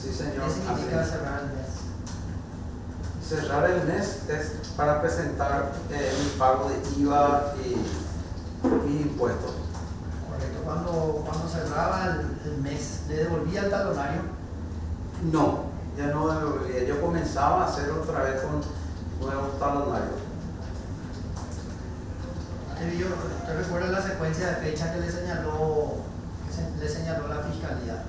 Sí, señor. ¿Qué significa cerrar el mes? Cerrar el mes es para presentar mi pago de IVA y impuestos. Correcto. Cuando cerraba el mes, ¿le devolvía el talonario? No, ya no devolvía. Yo comenzaba a hacer otra vez con nuevos talonarios. ¿Usted recuerda la secuencia de fechas que le señaló la fiscalía?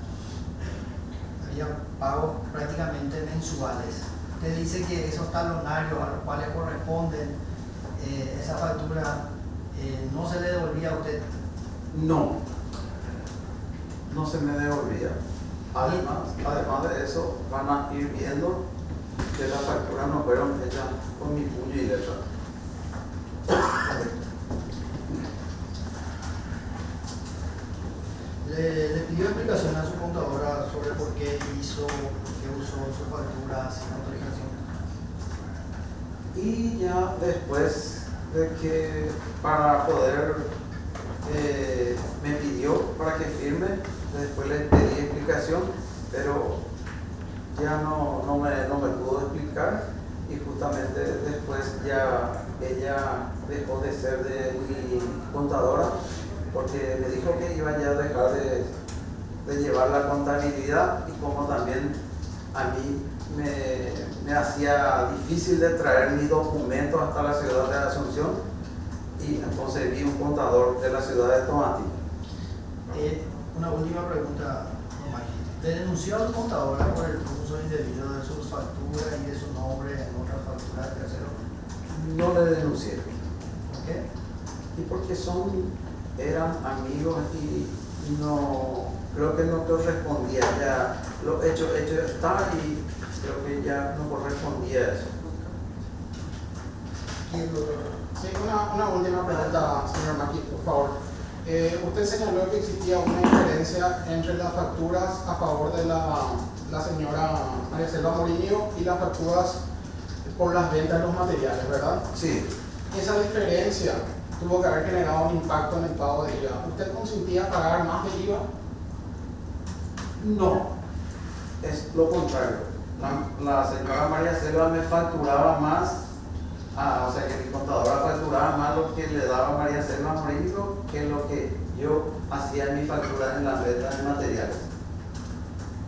Había pagos prácticamente mensuales. Usted dice que esos talonarios a los cuales corresponden esa factura no se le devolvía a usted. No se me devolvía. Además de eso, van a ir viendo que las facturas no fueron hechas con mi puño y letra. Le pidió explicación a su contadora sobre por qué usó su factura sin autorización. Y ya después de que para poder, me pidió para que firme, después le pedí explicación, pero ya no me pudo explicar y justamente después ya ella dejó de ser de mi contadora porque me dijo que iba ya a dejar de llevar la contabilidad y como también a mí me hacía difícil de traer mis documentos hasta la ciudad de Asunción y conseguí un contador de la ciudad de Tomatí. Una última pregunta, don Maki. ¿Te denunció al contador por el uso indebido de sus facturas y de su nombre en otras facturas de terceros? No le denuncié. ¿Por qué? Y porque eran amigos y no, creo que no correspondía ya, lo hecho está y creo que ya no correspondía eso. Sí, una última pregunta, señor Maki, por favor. Usted señaló que existía una diferencia entre las facturas a favor de la señora María Selva Morillo y las facturas por las ventas de los materiales, ¿verdad? Sí. Esa diferencia tuvo que haber generado un impacto en el pago de IVA. ¿Usted consentía pagar más de IVA? No, es lo contrario. La señora María Selva me facturaba más, o sea que mi contadora facturaba más lo que le daba María Selva Morillo que lo que yo hacía en mi factura en las ventas de materiales.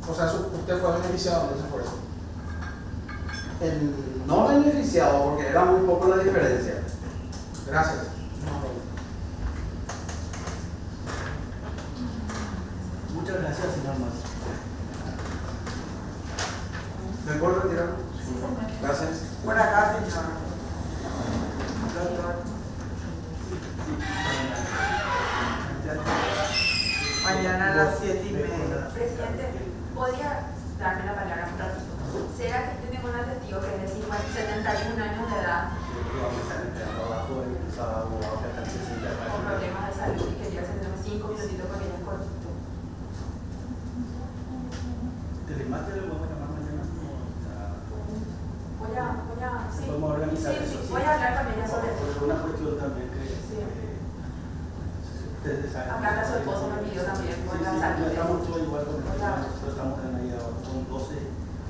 O sea, usted fue beneficiado entonces por eso. No beneficiado porque era muy poco la diferencia. Gracias. Muchas gracias, señor Mas. ¿Me puedo retirar? Sí, señor. Gracias. Por acá, señor. Doctor. Mañana a las 7:30. Presidente, ¿podría darme la palabra un ratito? ¿Será que tengo un testigo que es de 71 años de edad con problemas de salud y quería hacer 5 minutitos porque ya es cortito? Telemate lo podemos llamar mañana. Sí, Podemos organizar sí, eso. sí, voy a hablar con ella sobre eso. Por una cuestión también que Sí. ustedes saben. Acá está su esposo, me pidió también por la Sí, salud. estamos todos igual con el Hola. tema. Nosotros estamos en ahí ahora con 12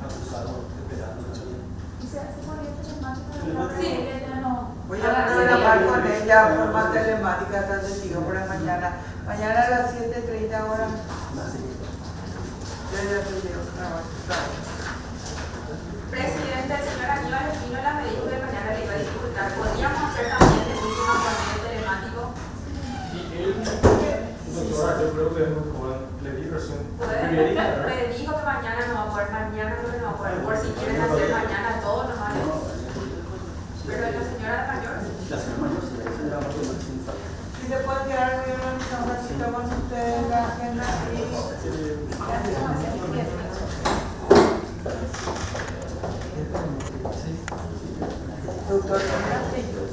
acusados esperando también. ¿Y se hace por vía telemática? Sí. Ella no. Voy a programar con ella forma telemática hasta el testigo para mañana. Mañana a las 7:30 horas. Ya te digo, Presidente, el señor Aníbal Espínola me dijo que mañana le iba a dificultar. ¿Podríamos hacer también el último panel telemático? Doctora, yo creo que es muy joven. Le di recién. Me dijo que mañana no va a poder, mañana creo que no va a poder. Por si quieren hacer mañana todo, nomás. Pero la señora mayor. La señora mayor se le dice la mayor. si se puede quedar muy organizado un ratito con ustedes la agenda doctor Castillo.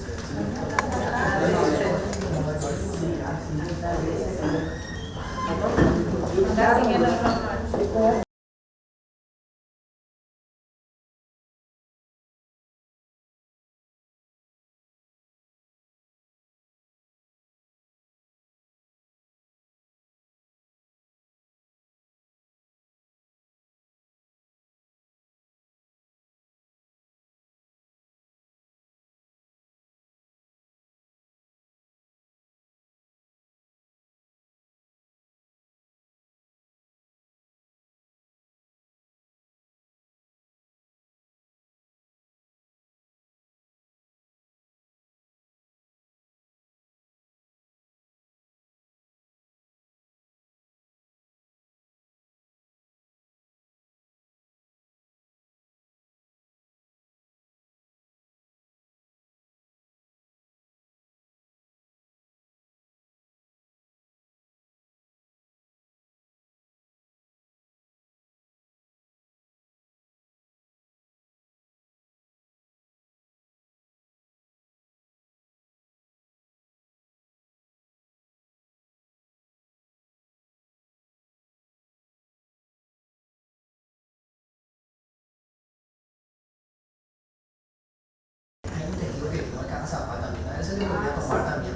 Hay un testigo que no alcanza a también, a él se le podría tomar también